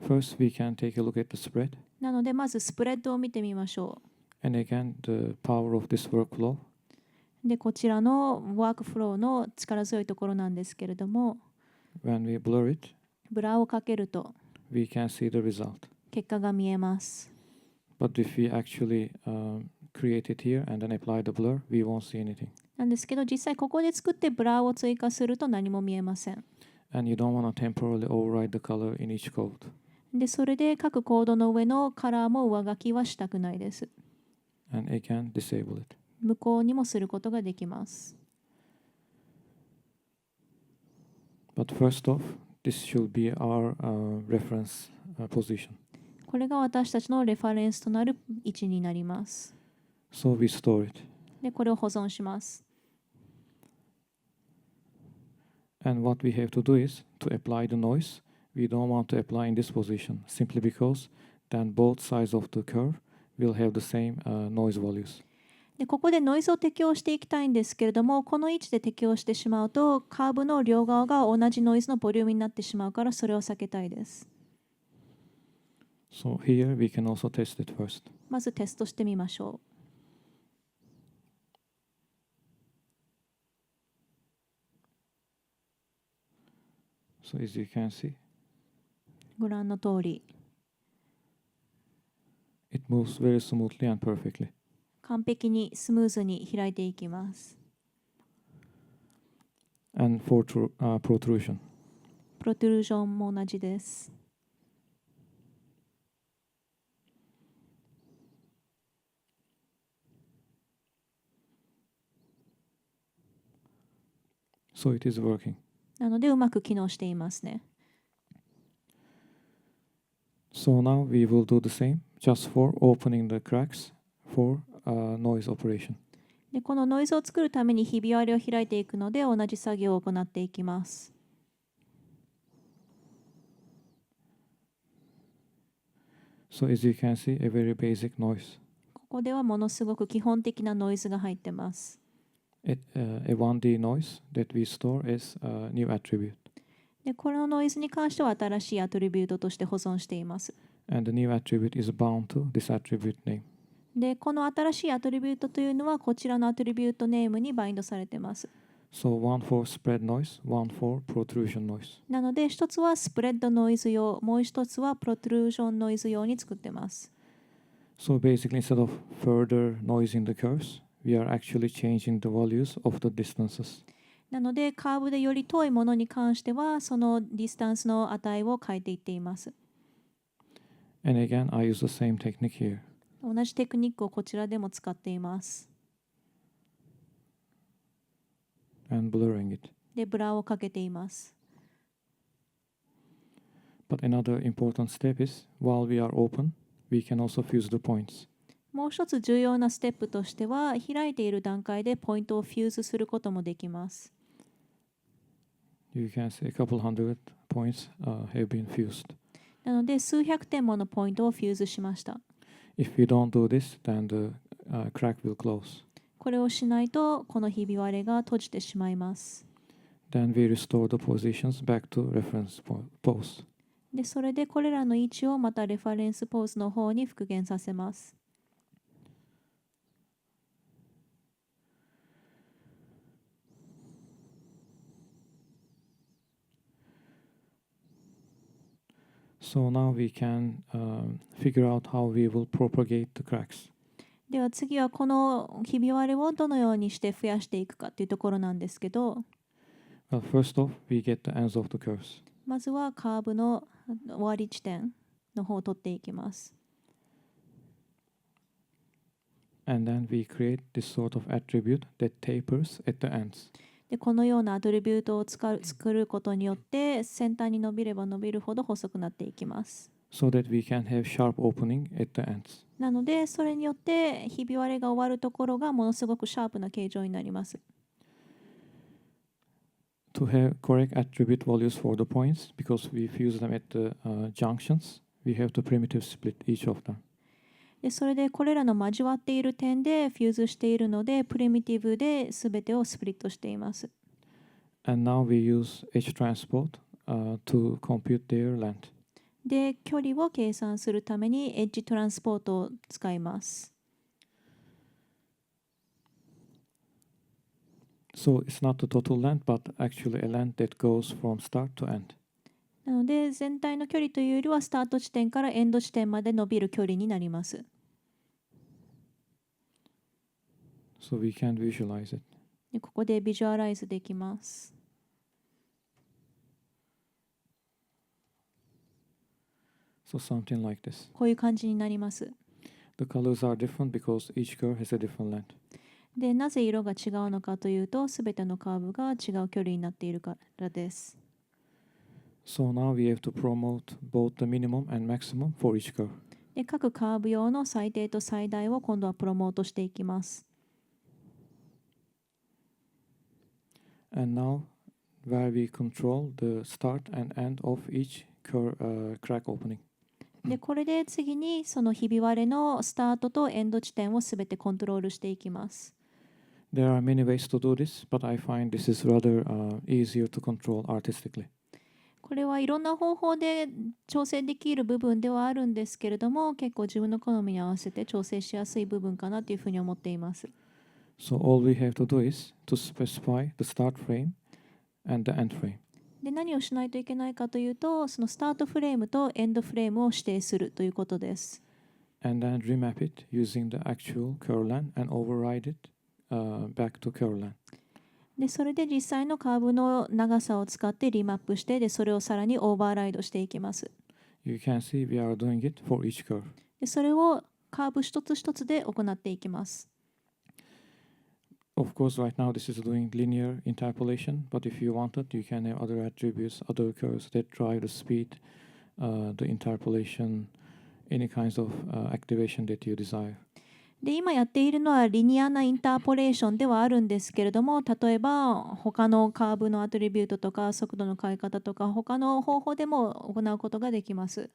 S1: First, we can take a look at the spread.
S2: なので、まずスプレッドを見てみましょう。
S1: And again, the power of this workflow.
S2: で、こちらのワークフローの力強いところなんですけれども、
S1: When we blur it,
S2: ブラーをかけると
S1: we can see the result.
S2: 結果が見えます。
S1: But if we actually create it here and then apply the blur, we won't see anything.
S2: なんですけど、実際ここで作ってブラーを追加すると何も見えません。
S1: And you don't want to temporarily override the color in each code.
S2: で、それで各コードの上のカラーも上書きはしたくないです。
S1: And again, disable it.
S2: 無効にもすることができます。
S1: But first off, this should be our reference position.
S2: これが私たちのレファレンスとなる位置になります。
S1: So we store it.
S2: で、これを保存します。
S1: And what we have to do is to apply the noise. We don't want to apply in this position simply because then both sides of the curve will have the same noise values.
S2: で、ここでノイズを適用していきたいんですけれども、この位置で適用してしまうと、カーブの両側が同じノイズのボリュームになってしまうから、それを避けたいです。
S1: So here we can also test it first.
S2: まずテストしてみましょ
S1: So as you can see,
S2: ご覧の通り、
S1: it moves very smoothly and perfectly.
S2: 完璧にスムーズに開いていきます。
S1: And for protrusion.
S2: プロトゥルージョンも同じです。
S1: So it is working.
S2: なのでうまく機能していますね。
S1: So now we will do the same, just for opening the cracks for noise operation.
S2: でこのノイズを作るためにひび割れを開いていくので同じ作業を行っていきます。
S1: So as you can see, a very basic noise.
S2: ここではものすごく基本的なノイズが入ってます。
S1: A 1D noise that we store as a new attribute.
S2: でこのノイズに関しては新しいアトリビュートとして保存しています。
S1: And the new attribute is bound to this attribute name.
S2: でこの新しいアトリビュートというのはこちらのアトリビュートネームにバインドされています。
S1: So one for spread noise, one for protrusion noise.
S2: なので一つはスプレッドノイズ用、もう一つはプロトゥルージョンノイズ用に作っています。
S1: So basically, instead of further noise in the curves, we are actually changing the values of the distances.
S2: なのでカーブでより遠いものに関してはそのディスタンスの値を変えていっています。
S1: And again, I use the same technique here.
S2: 同じテクニックをこちらでも使っています。
S1: And blurring it.
S2: でブラーをかけています。
S1: But another important step is, while we are open, we can also fuse the points.
S2: もう一つ重要なステップとしては開いている段階でポイントをフューズすることもできます。
S1: You can see a couple hundred points have been fused.
S2: なので数百点ものポイントをフューズしました。
S1: If we don't do this, then the crack will close.
S2: これをしないとこのひび割れが閉じてしまいます。
S1: Then we restore the positions back to reference pose.
S2: でそれでこれらの位置をまたレファレンスポーズの方に復元させます。
S1: So now we can figure out how we will propagate the cracks.
S2: では次はこのひび割れをどのようにして増やしていくかというところなんですけど、
S1: Well, first off, we get the ends of the curves.
S2: まずはカーブの終わり地点の方を取っていきます。
S1: And then we create this sort of attribute that tapers at the ends.
S2: でこのようなアトリビュートを作ることによって先端に伸びれば伸びるほど細くなっていきます。
S1: So that we can have sharp opening at the ends.
S2: なのでそれによってひび割れが終わるところがものすごくシャープな形状になります。
S1: To have correct attribute values for the points, because we fuse them at the junctions, we have to primitive split each of them.
S2: でそれでこれらの交わっている点でフューズしているのでプリミティブで全てをスプリットしています。
S1: And now we use H transport to compute their length.
S2: で距離を計算するためにエッジトランスポートを使います。
S1: So it's not the total length, but actually a length that goes from start to end.
S2: なので全体の距離というよりはスタート地点からエンド地点まで伸びる距離になります。
S1: So we can visualize it.
S2: でここでビジュアライズできます。
S1: So something like this.
S2: こういう感じになります。
S1: The colors are different because each curve has a different length.
S2: でなぜ色が違うのかというと、すべてのカーブが違う距離になっているからです。
S1: So now we have to promote both the minimum and maximum for each curve.
S2: で各カーブ用の最低と最大を今度はプロモートしていきます。
S1: And now, where we control the start and end of each crack opening.
S2: でこれで次にそのひび割れのスタートとエンド地点をすべてコントロールしていきます。
S1: There are many ways to do this, but I find this is rather easier to control artistically.
S2: これはいろんな方法で調整できる部分ではあるんですけれども、結構自分の好みに合わせて調整しやすい部分かなというふうに思っています。
S1: So all we have to do is to specify the start frame and the end frame.
S2: で、何をしないといけないかというと、そのスタートフレームとエンドフレームを指定するということです。
S1: And then remap it using the actual curveLand and override it back to curveLand.
S2: で、それで実際のカーブの長さを使ってリマップして、で、それをさらにオーバーライドしていきます。
S1: You can see we are doing it for each curve.
S2: で、それをカーブ一つ一つで行っていきます。
S1: Of course, right now this is doing linear interpolation, but if you wanted, you can have other attributes, other curves that drive the speed, the interpolation, any kinds of activation that you desire.
S2: で、今やっているのはリニアなインターポレーションではあるんですけれども、例えば他のカーブのアトリビュートとか速度の変え方とか他の方法でも行うことができます。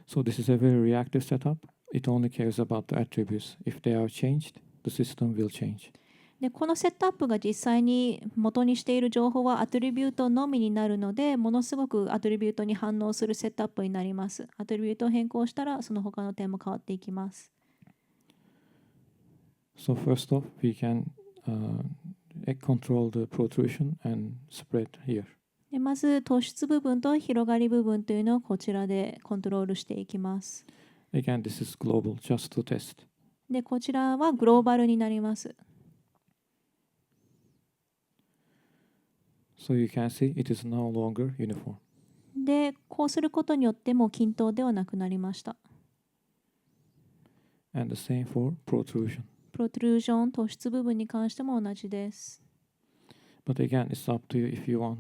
S1: So this is a very reactive setup. It only cares about the attributes. If they are changed, the system will change.
S2: で、このセットアップが実際に元にしている情報はアトリビュートのみになるので、ものすごくアトリビュートに反応するセットアップになります。アトリビュートを変更したら、その他の点も変わっていきます。
S1: So first off, we can control the protrusion and spread here.
S2: で、まず突出部分と広がり部分というのをこちらでコントロールしていきます。
S1: Again, this is global, just to test.
S2: で、こちらはグローバルになります。
S1: So you can see it is no longer uniform.
S2: で、こうすることによってもう均等ではなくなりました。
S1: And the same for protrusion.
S2: プロトゥルージョン、突出部分に関しても同じです。
S1: But again, it's up to you if you want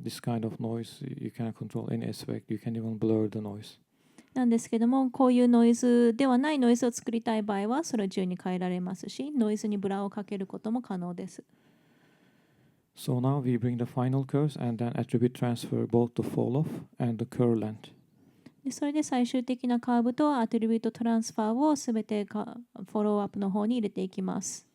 S1: this kind of noise. You can control any aspect. You can even blur the noise.
S2: なんですけども、こういうノイズではないノイズを作りたい場合は、それを自由に変えられますし、ノイズにブラーをかけることも可能です。
S1: So now we bring the final curves and then attribute transfer both the fall off and the curve length.
S2: で、それで最終的なカーブとアトリビュートトランスファーをすべてフォローアップの方に入れていきます。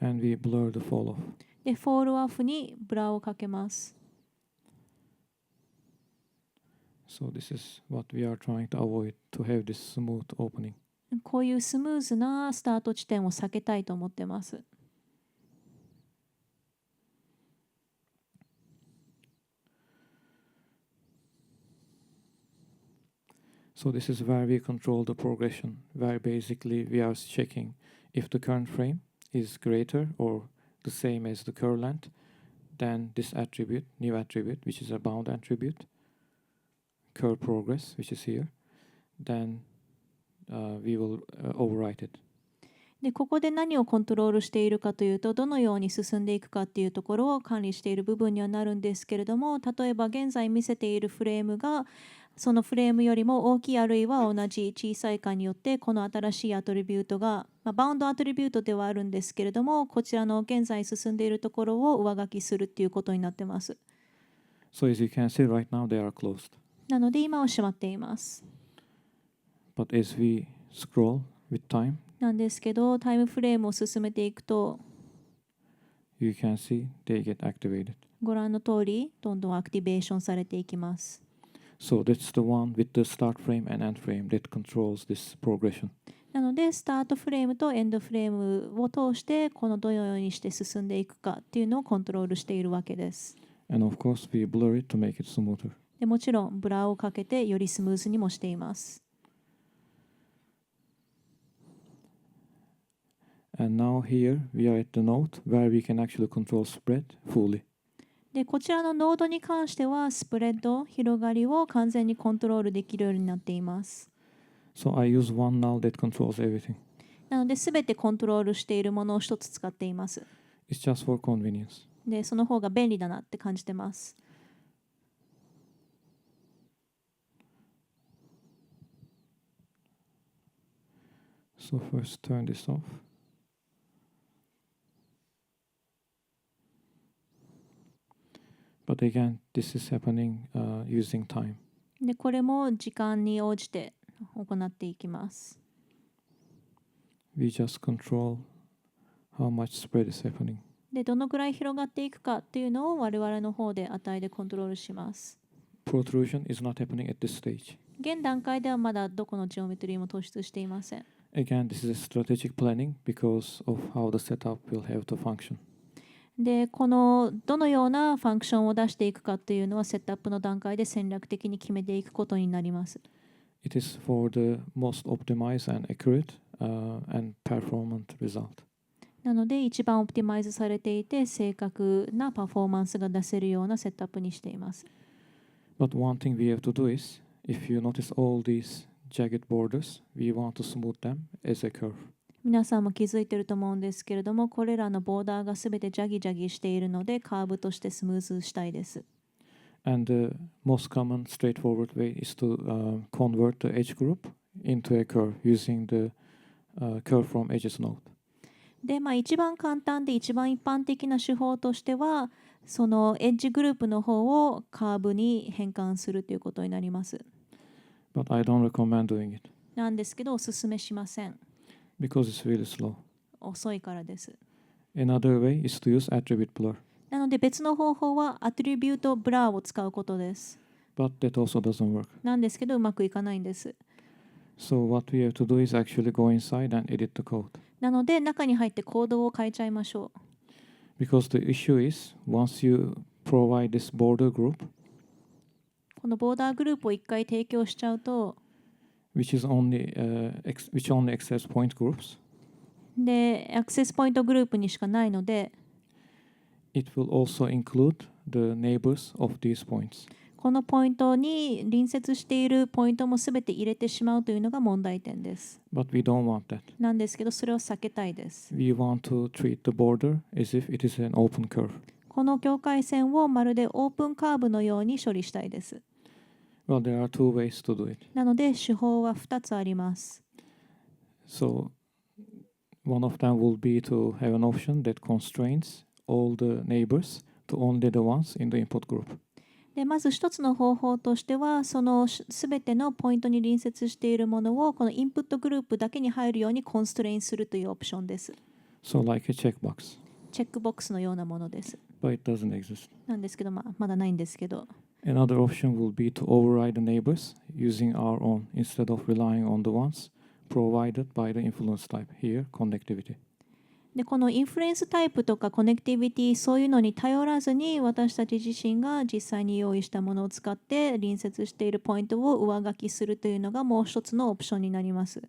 S1: And we blur the fall off.
S2: で、フォールオフにブラーをかけます。
S1: So this is what we are trying to avoid, to have this smooth opening.
S2: こういうスムーズなスタート地点を避けたいと思ってます。
S1: So this is where we control the progression, where basically we are checking if the current frame is greater or the same as the curve length, then this attribute, new attribute, which is a bound attribute, curve progress, which is here, then we will overwrite it.
S2: で、ここで何をコントロールしているかというと、どのように進んでいくかっていうところを管理している部分にはなるんですけれども、例えば現在見せているフレームがそのフレームよりも大きいあるいは同じ小さいかによって、この新しいアトリビュートが、バウンドアトリビュートではあるんですけれども、こちらの現在進んでいるところを上書きするっていうことになってます。
S1: So as you can see right now, they are closed.
S2: なので今は閉まっています。
S1: But as we scroll with time,
S2: なんですけど、タイムフレームを進めていくと、
S1: you can see they get activated.
S2: ご覧の通り、どんどんアクティベーションされていきます。
S1: So that's the one with the start frame and end frame that controls this progression.
S2: なので、スタートフレームとエンドフレームを通して、このどのようにして進んでいくかっていうのをコントロールしているわけです。
S1: And of course, we blur it to make it smoother.
S2: でもちろん、ブラーをかけてよりスムーズにもしています。
S1: And now here we are at the node where we can actually control spread fully.
S2: で、こちらのノードに関しては、スプレッド、広がりを完全にコントロールできるようになっています。
S1: So I use one now that controls everything.
S2: なので、すべてコントロールしているものを一つ使っています。
S1: It's just for convenience.
S2: で、その方が便利だなって感じてます。
S1: So first turn this off. But again, this is happening using time.
S2: で、これも時間に応じて行っていきます。
S1: We just control how much spread is happening.
S2: で、どのくらい広がっていくかっていうのを我々の方で値でコントロールします。
S1: Protrusion is not happening at this stage.
S2: 現段階ではまだどこのジオメトリーも突出していません。
S1: Again, this is a strategic planning because of how the setup will have to function.
S2: で、このどのようなファンクションを出していくかというのはセットアップの段階で戦略的に決めていくことになります。
S1: It is for the most optimized and accurate and performant result.
S2: なので、一番オプティマイズされていて正確なパフォーマンスが出せるようなセットアップにしています。
S1: But one thing we have to do is, if you notice all these jagged borders, we want to smooth them as a curve.
S2: 皆さんも気づいていると思うんですけれども、これらのボーダーがすべてジャギジャギしているので、カーブとしてスムーズしたいです。
S1: And the most common straightforward way is to convert the edge group into a curve using the curve from edges node.
S2: で、一番簡単で一番一般的な手法としては、そのエッジグループの方をカーブに変換するということになります。
S1: But I don't recommend doing it
S2: なんですけど、おすすめしません。
S1: because it's really slow.
S2: 遅いからです。
S1: Another way is to use attribute blur,
S2: なので別の方法はアトリビュートブラーを使うことです。
S1: but that also doesn't work.
S2: なんですけど、うまくいかないんです。
S1: So what we have to do is actually go inside and edit the code.
S2: なので中に入ってコードを変えちゃいましょう。
S1: Because the issue is, once you provide this border group,
S2: このボーダーグループを一回提供しちゃうと、
S1: which only accepts point groups,
S2: で、アクセスポイントグループにしかないので、
S1: it will also include the neighbors of these points.
S2: このポイントに隣接しているポイントもすべて入れてしまうというのが問題点です。
S1: But we don't want that.
S2: なんですけど、それを避けたいです。
S1: We want to treat the border as if it is an open curve.
S2: この境界線をまるでオープンカーブのように処理したいです。
S1: Well, there are two ways to do it.
S2: なので、手法は2つあります。
S1: So one of them will be to have an option that constrains all the neighbors to only the ones in the input group.
S2: でまず一つの方法としては、そのすべてのポイントに隣接しているものをこのインプットグループだけに入るようにコンストレインするというオプションです。
S1: So like a checkbox,
S2: チェックボックスのようなものです。
S1: but it doesn't exist.
S2: なんですけど、まだないんですけど。
S1: Another option will be to override the neighbors using our own instead of relying on the ones provided by the influence type. Here, connectivity.
S2: でこのインフルエンスタイプとかコネクティビティ、そういうのに頼らずに私たち自身が実際に用意したものを使って隣接しているポイントを上書きするというのがもう一つのオプションになります。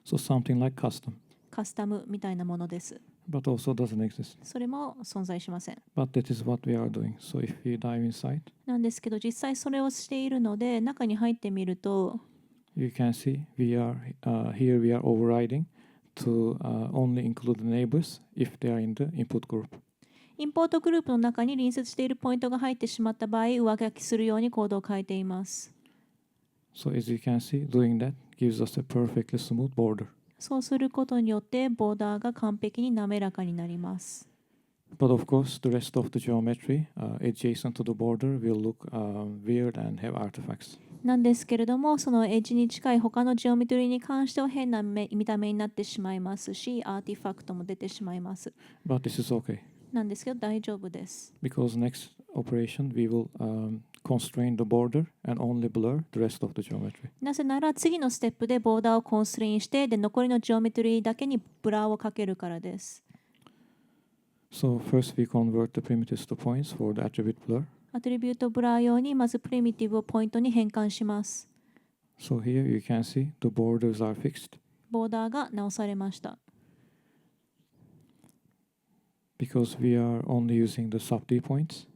S1: So something like custom,
S2: カスタムみたいなものです。
S1: but also doesn't exist.
S2: それも存在しません。
S1: But that is what we are doing. So if we dive inside,
S2: なんですけど実際それをしているので中に入ってみると
S1: you can see here we are overriding to only include the neighbors if they are in the input group.
S2: インポートグループの中に隣接しているポイントが入ってしまった場合、上書きするようにコードを変えています。
S1: So as you can see, doing that gives us a perfectly smooth border.
S2: そうすることによってボーダーが完璧に滑らかになります。
S1: But of course, the rest of the geometry adjacent to the border will look weird and have artifacts.
S2: なんですけれども、そのエッジに近い他のジオメトリーに関しては変な見た目になってしまいますし、アーティファクトも出てしまいます。
S1: But this is okay.
S2: なんですけど大丈夫です。
S1: Because next operation, we will constrain the border and only blur the rest of the geometry.
S2: なぜなら次のステップでボーダーをコンストレインして、で残りのジオメトリーだけにブラーをかけるからです。
S1: So first we convert the primitives to points for the attribute blur.
S2: アトリビュートブラー用にまずプリミティブをポイントに変換します。
S1: So here you can see the borders are fixed.
S2: ボーダーが直されました。
S1: Because we are only using the subdiv points,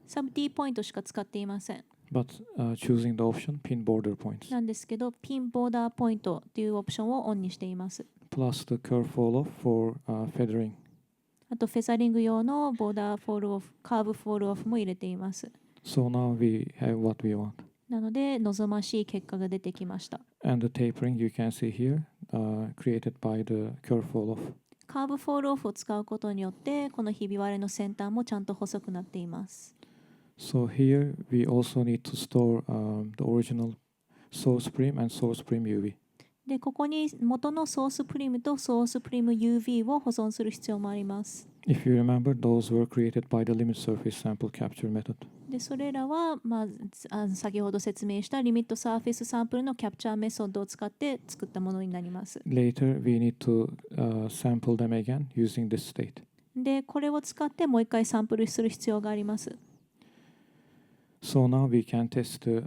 S2: サブ D ポイントしか使っていません。
S1: but choosing the option pin border points.
S2: なんですけど、ピンボーダーポイントというオプションをオンにしています。
S1: Plus the curve fall off for feathering.
S2: あとフェザリング用のボーダーフォールオフ、カーブフォールオフも入れています。
S1: So now we have what we want.
S2: なので、望ましい結果が出てきました。
S1: And the tapering you can see here created by the curve fall off.
S2: カーブフォールオフを使うことによって、このひび割れの先端もちゃんと細くなっています。
S1: So here we also need to store the original source prim and source prim UV.
S2: で、ここに元のソースプリムとソースプリム UV を保存する必要もあります。
S1: If you remember, those were created by the limit surface sample capture method.
S2: で、それらは、先ほど説明したリミットサーフェスサンプルのキャプチャーメソッドを使って作ったものになります。
S1: Later, we need to sample them again using this state.
S2: で、これを使ってもう一回サンプルする必要があります。
S1: So now we can test the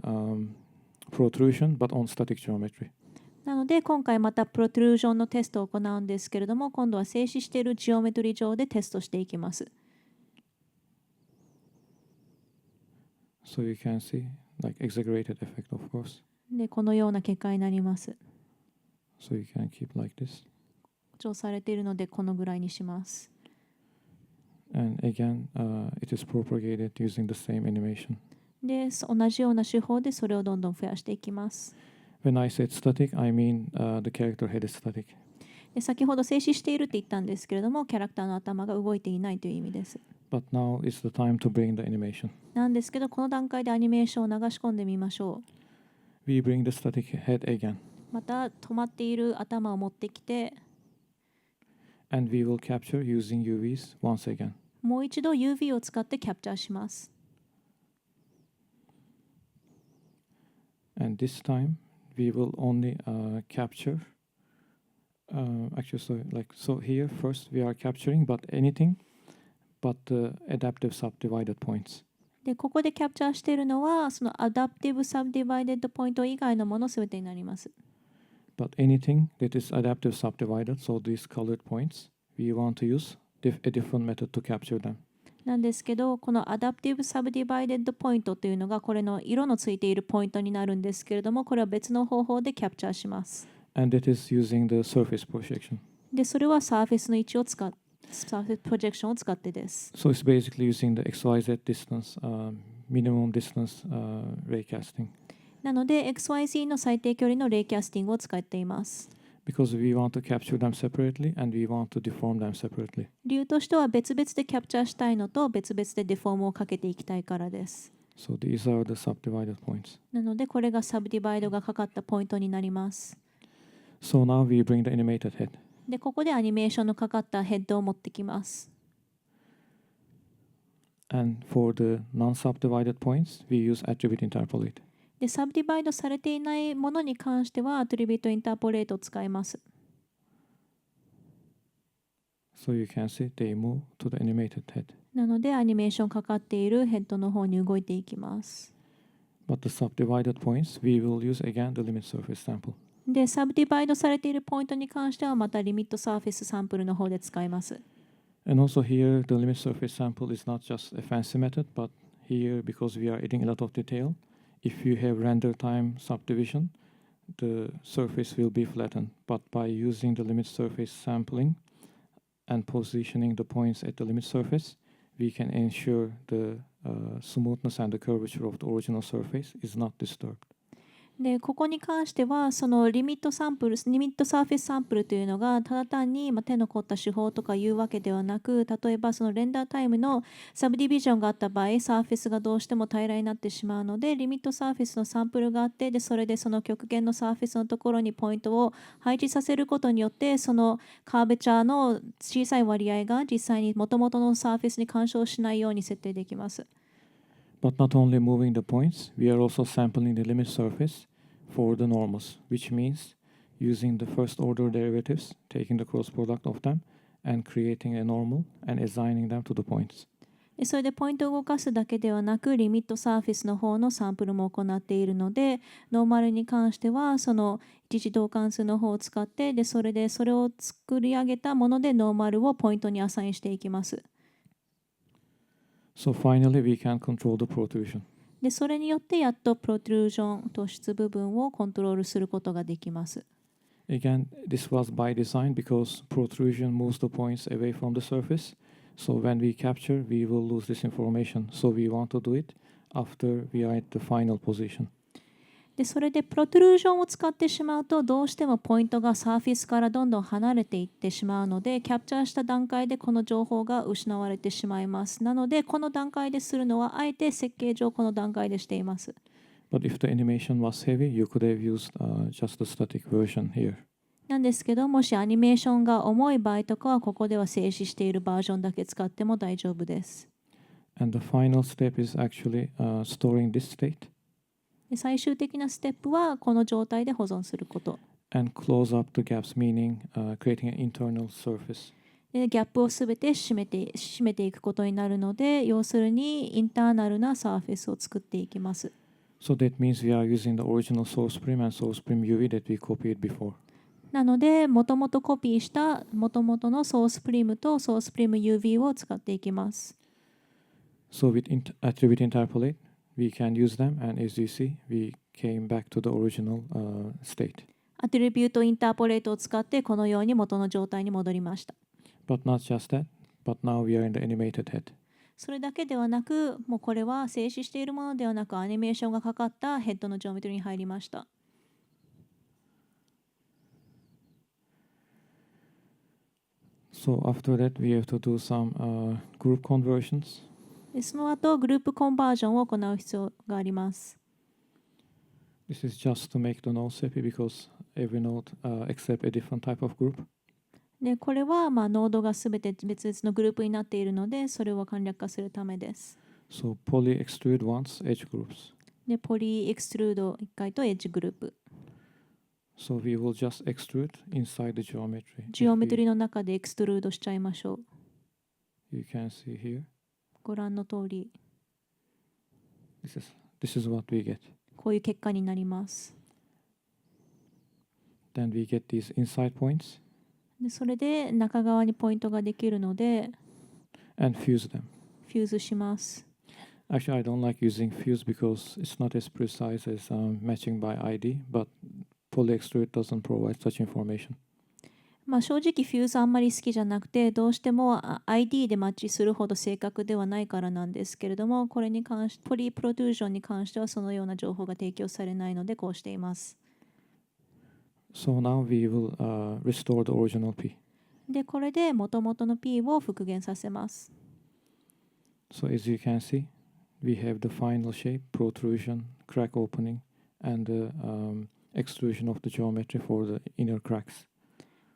S1: protrusion, but on static geometry.
S2: なので、今回またプロトゥルージョンのテストを行うんですけれども、今度は静止しているジオメトリ上でテストしていきます。
S1: So you can see like exaggerated effect, of course.
S2: で、このような結果になります。
S1: So you can keep like this.
S2: 調されているので、このぐらいにします。
S1: And again, it is propagated using the same animation.
S2: で、同じような手法でそれをどんどん増やしていきます。
S1: When I said static, I mean the character head is static.
S2: で、先ほど静止しているって言ったんですけれども、キャラクターの頭が動いていないという意味です。
S1: But now is the time to bring the animation.
S2: なんですけど、この段階でアニメーションを流し込んでみましょう。
S1: We bring the static head again.
S2: また止まっている頭を持ってきて、
S1: And we will capture using UVs once again.
S2: もう一度 UV を使ってキャプチャーします。
S1: And this time, we will only capture. Actually, so here first we are capturing, but anything but the adaptive subdivided points.
S2: で、ここでキャプチャーしているのは、そのアダプティブサブディバイデッドポイント以外のものすべてになります。
S1: But anything that is adaptive subdivided, so these colored points, we want to use a different method to capture them.
S2: なんですけど、このアダプティブサブディバイデッドポイントというのがこれの色のついているポイントになるんですけれども、これは別の方法でキャプチャーします。
S1: And it is using the surface projection.
S2: で、それはサーフェスの位置を使って、サーフェスプロジェクションを使ってです。
S1: So it's basically using the XYZ distance, minimum distance ray casting.
S2: なので、XYZ の最低距離のレイキャスティングを使っています。
S1: Because we want to capture them separately and we want to deform them separately.
S2: 理由としては別々でキャプチャーしたいのと別々でデフォームをかけていきたいからです。
S1: So these are the subdivided points.
S2: なので、これがサブディバイドがかかったポイントになります。
S1: So now we bring the animated head.
S2: で、ここでアニメーションのかかったヘッドを持ってきます。
S1: And for the non-subdivided points, we use attribute interpolate.
S2: で、サブディバイドされていないものに関しては、アトリビュートインターポレートを使います。
S1: So you can see they move to the animated head.
S2: なので、アニメーションかかっているヘッドの方に動いていきます。
S1: But the subdivided points, we will use again the limit surface sample.
S2: で、サブディバイドされているポイントに関しては、またリミットサーフェスサンプルの方で使います。
S1: And also here, the limit surface sample is not just a fancy method, but here, because we are adding a lot of detail, if you have render time subdivision, the surface will be flattened. But by using the limit surface sampling and positioning the points at the limit surface, we can ensure the smoothness and the curvature of the original surface is not disturbed.
S2: で、ここに関しては、そのリミットサーフェスサンプルというのが、ただ単に手の凝った手法とかいうわけではなく、例えばそのレンダータイムのサブディビジョンがあった場合、サーフェスがどうしても平らになってしまうので、リミットサーフェスのサンプルがあって、で、それでその極限のサーフェスのところにポイントを配置させることによって、そのカーベチャーの小さい割合が実際に元々のサーフェスに干渉しないように設定できます。
S1: But not only moving the points, we are also sampling the limit surface for the normals, which means using the first order derivatives, taking the cross product of them, and creating a normal and assigning them to the points.
S2: それでポイントを動かすだけではなく、リミットサーフェスの方のサンプルも行っているので、ノーマルに関してはその一次導関数の方を使って、でそれを作り上げたものでノーマルをポイントにアサインしていきます。
S1: So finally, we can control the protrusion.
S2: でそれによってやっとプロトゥルージョン突出部分をコントロールすることができます。
S1: Again, this was by design because protrusion moves the points away from the surface. So when we capture, we will lose this information. So we want to do it after we are at the final position.
S2: でそれでプロトゥルージョンを使ってしまうとどうしてもポイントがサーフェスからどんどん離れていってしまうのでキャプチャーした段階でこの情報が失われてしまいます。なのでこの段階でするのはあえて設計上この段階でしています。
S1: But if the animation was heavy, you could have used just the static version here.
S2: なんですけどもしアニメーションが重い場合とかはここでは静止しているバージョンだけ使っても大丈夫です。
S1: And the final step is actually storing this state.
S2: で最終的なステップはこの状態で保存すること。
S1: And close up the gaps, meaning creating an internal surface.
S2: でギャップをすべて締めていくことになるので、要するにインターナルなサーフェスを作っていきます。
S1: So that means we are using the original source prim and source prim UV that we copied before.
S2: なので、もともとコピーしたもともとのソースプリムとソースプリム UV を使っていきます。
S1: So with attribute interpolate, we can use them, and as you see, we came back to the original state.
S2: アトリビュートインターポレートを使ってこのように元の状態に戻りました。
S1: But not just that, but now we are in the animated head.
S2: それだけではなく、もうこれは静止しているものではなく、アニメーションがかかったヘッドのジオメトリに入りました。
S1: So after that, we have to do some group conversions.
S2: でその後、グループコンバージョンを行う必要があります。
S1: This is just to make the nodes happy because every node accepts a different type of group.
S2: でこれはノードがすべて別々のグループになっているので、それを簡略化するためです。
S1: So poly extrude ones, edge groups.
S2: でポリエクストルード1回とエッジグループ。
S1: So we will just extrude inside the geometry.
S2: ジオメトリの中でエクストルードしちゃいましょう。
S1: You can see here.
S2: ご覧の通り、
S1: This is what we get.
S2: こういう結果になります。
S1: Then we get these inside points
S2: でそれで中側にポイントができるので、
S1: and fuse them.
S2: フューズします。
S1: Actually, I don't like using fuse because it's not as precise as matching by ID, but poly extrude doesn't provide such information.
S2: 正直フューズあんまり好きじゃなくて、どうしても ID でマッチするほど正確ではないからなんですけれども、これに関してポリプロトゥージョンに関してはそのような情報が提供されないのでこうしています。
S1: So now we will restore the original P.
S2: でこれで元々の P を復元させます。
S1: So as you can see, we have the final shape, protrusion, crack opening, and the extrusion of the geometry for the inner cracks.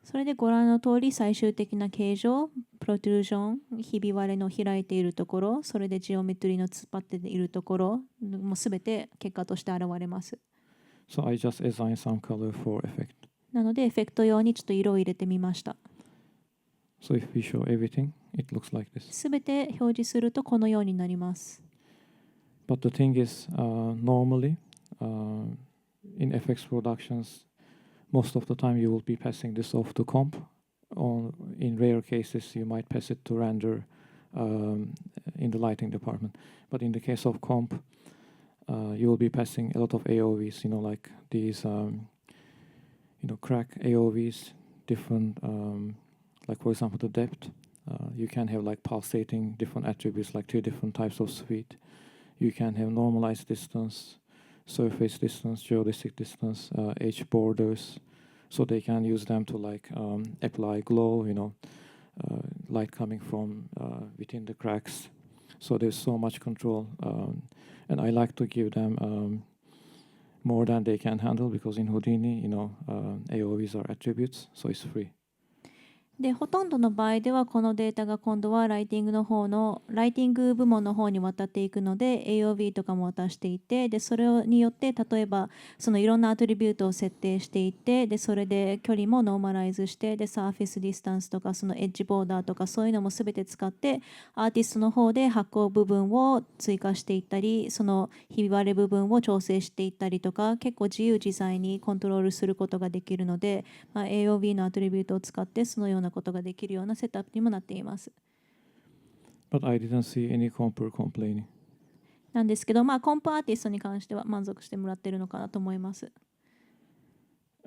S2: それでご覧の通り最終的な形状、プロトゥージョン、ひび割れの開いているところ、それでジオメトリの突っ張っているところ、もうすべて結果として現れます。
S1: So I just assign some color for effect.
S2: なのでエフェクト用にちょっと色を入れてみました。
S1: So if we show everything, it looks like this.
S2: すべて表示するとこのようになります。
S1: But the thing is, normally in FX productions, most of the time you will be passing this off to comp. In rare cases, you might pass it to render in the lighting department. But in the case of comp, you will be passing a lot of AOVs, like these, crack AOVs, different, like for example, the depth. You can have like pulsating different attributes, like 2 different types of speed. You can have normalized distance, surface distance, geodesic distance, edge borders. So they can use them to like apply glow, light coming from within the cracks. So there's so much control. And I like to give them more than they can handle because in Houdini, AOVs are attributes, so it's free.
S2: でほとんどの場合ではこのデータが今度はライティング部門の方に渡っていくので AOV とかも渡していて、でそれによって例えばそのいろんなアトリビュートを設定していて、でそれで距離もノーマライズして、でサーフェスディスタンスとかそのエッジボーダーとかそういうのも全て使ってアーティストの方で発光部分を追加していったり、そのひび割れ部分を調整していったりとか、結構自由自在にコントロールすることができるので、AOV のアトリビュートを使ってそのようなことができるようなセットアップにもなっています。
S1: But I didn't see any comper complaining.
S2: なんですけど、コンプアーティストに関しては満足してもらっているのかなと思います。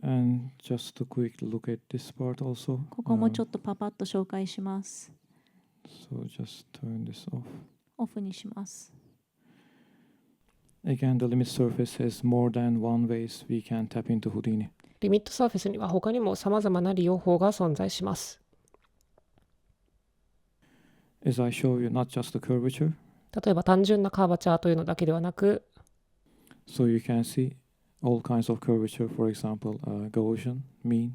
S1: And just to quickly look at this part also.
S2: ここもちょっとパパッと紹介します。
S1: So just turn this off.
S2: オフにします。
S1: Again, the limit surface has more than one ways we can tap into Houdini.
S3: リミットサーフェスには他にも様々な利用法が存在します。
S1: As I show you, not just the curvature.
S3: 例えば単純なカーバチャーというのだけではなく、
S1: So you can see all kinds of curvature, for example, Gaussian, mean,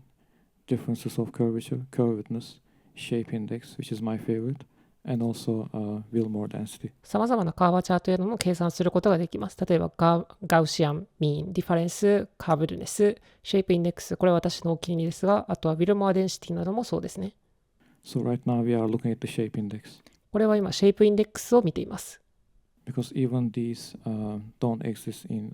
S1: differences of curvature, curvedness, shape index, which is my favorite, and also Wilmore density.
S3: 様々なカーバチャーというのも計算することができます。例えばガウシアン、ミーン、ディファレンス、カーブルネス、シェイプインデックス、これは私のお気に入りですが、あとはウィルモアデンシティなどもそうですね。
S1: So right now we are looking at the shape index.
S3: これは今、シェイプインデックスを見ています。
S1: Because even these don't exist in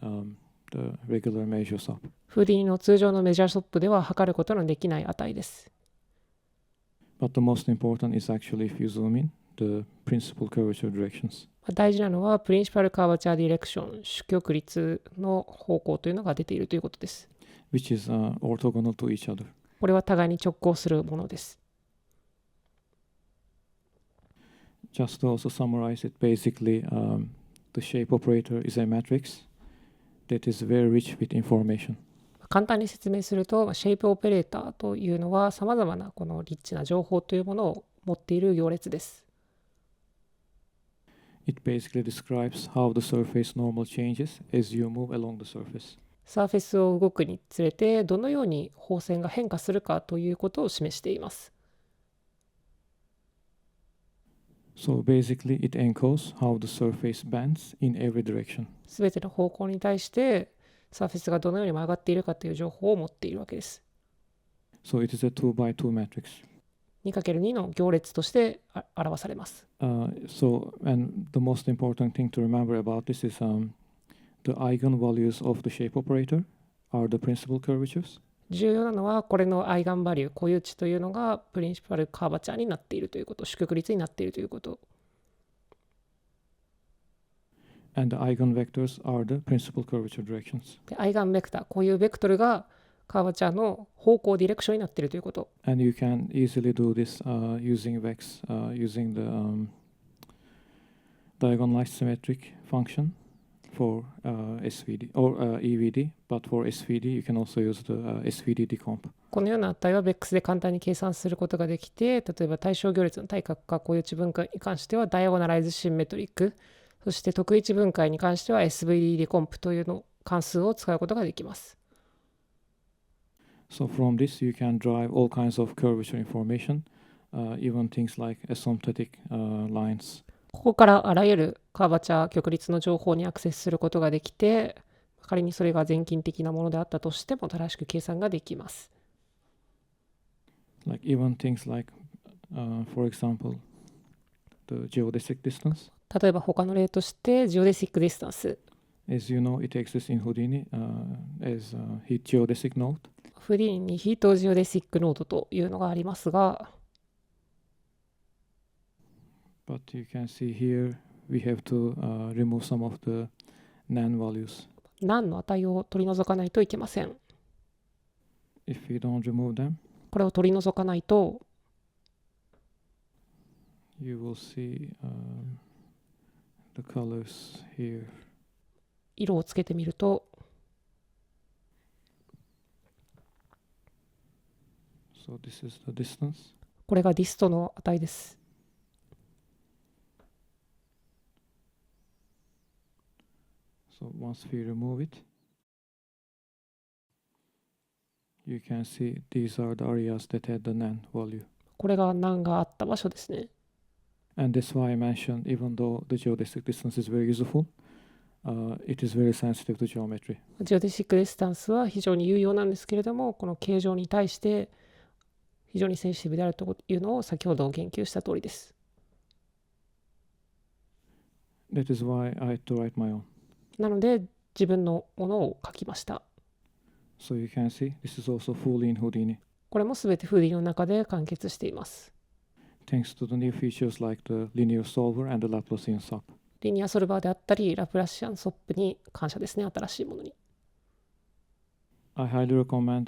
S1: the regular measure SOP.
S3: フーディニの通常のメジャーソップでは測ることのできない値です。
S1: But the most important is actually if you zoom in, the principal curvature directions.
S3: 大事なのは、プリンシパルカーバチャーディレクション、主曲率の方向というのが出ているということです。
S1: Which is orthogonal to each other.
S3: これは互いに直行するものです。
S1: Just to also summarize it, basically, the shape operator is a matrix that is very rich with information.
S3: 簡単に説明すると、シェイプオペレーターというのは、さまざまなこのリッチな情報というものを持っている行列です。
S1: It basically describes how the surface normal changes as you move along the surface.
S3: サーフェスを動くにつれて、どのように放線が変化するかということを示しています。
S1: So basically, it encodes how the surface bends in every direction.
S3: すべての方向に対して、サーフェスがどのように曲がっているかという情報を持っているわけです。
S1: So it is a 2 by 2 matrix.
S3: 2×2 の行列として表されます。
S1: And the most important thing to remember about this is the eigenvalues of the shape operator are the principal curvatures.
S3: 重要なのは、これのアイガンバリュー、固有値というのがプリンシパルカーバチャーになっているということ、主曲率になっているということ。
S1: And the eigenvectors are the principal curvature directions.
S3: で、アイガンベクター、こういうベクトルがカーバチャーの方向ディレクションになっているということ。
S1: And you can easily do this using VEX, using the diagonalized symmetric function for SVD or EVD, but for SVD you can also use the SVD decomp.
S3: このような値は VEX で簡単に計算することができて、例えば対象行列の対角化固有値分解に関してはダイアゴナライズシンメトリック、そして特異値分解に関しては SVD デコンプというの関数を使うことができます。
S1: So from this you can drive all kinds of curvature information, even things like asymptotic lines.
S3: ここからあらゆるカーバチャー曲率の情報にアクセスすることができて、仮にそれが全近的なものであったとしても正しく計算ができます。
S1: Like even things like, for example, the geodesic distance.
S3: 例えば他の例として、ジオデシックディスタンス。
S1: As you know, it exists in Houdini as a heat geodesic node.
S3: フーディーニにヒートジオデシックノードというのがありますが、
S1: But you can see here we have to remove some of the NaN values.
S3: NaN の値を取り除かないといけません。
S1: If we don't remove them,
S3: これを取り除かないと、
S1: you will see the colors here.
S3: 色をつけてみると、
S1: So this is the distance.
S3: これがディストの値です。
S1: So once we remove it, you can see these are the areas that had the NaN value.
S3: これがNaNがあった場所ですね。
S1: And that's why I mentioned, even though the geodesic distance is very useful, it is very sensitive to geometry.
S3: ジオデシックディスタンスは非常に有用なんですけれども、この形状に対して非常にセンシティブであるというのを先ほど言及した通りです。
S1: That is why I had to write my own.
S3: なので自分のものを書きました。
S1: So you can see, this is also fully in Houdini.
S3: これもすべてフーディの中で完結しています。
S1: Thanks to the new features like the linear solver and the Laplacian SOP.
S3: リニアソルバーであったり、ラプラシアンソップに感謝ですね、新しいものに。
S1: I highly recommend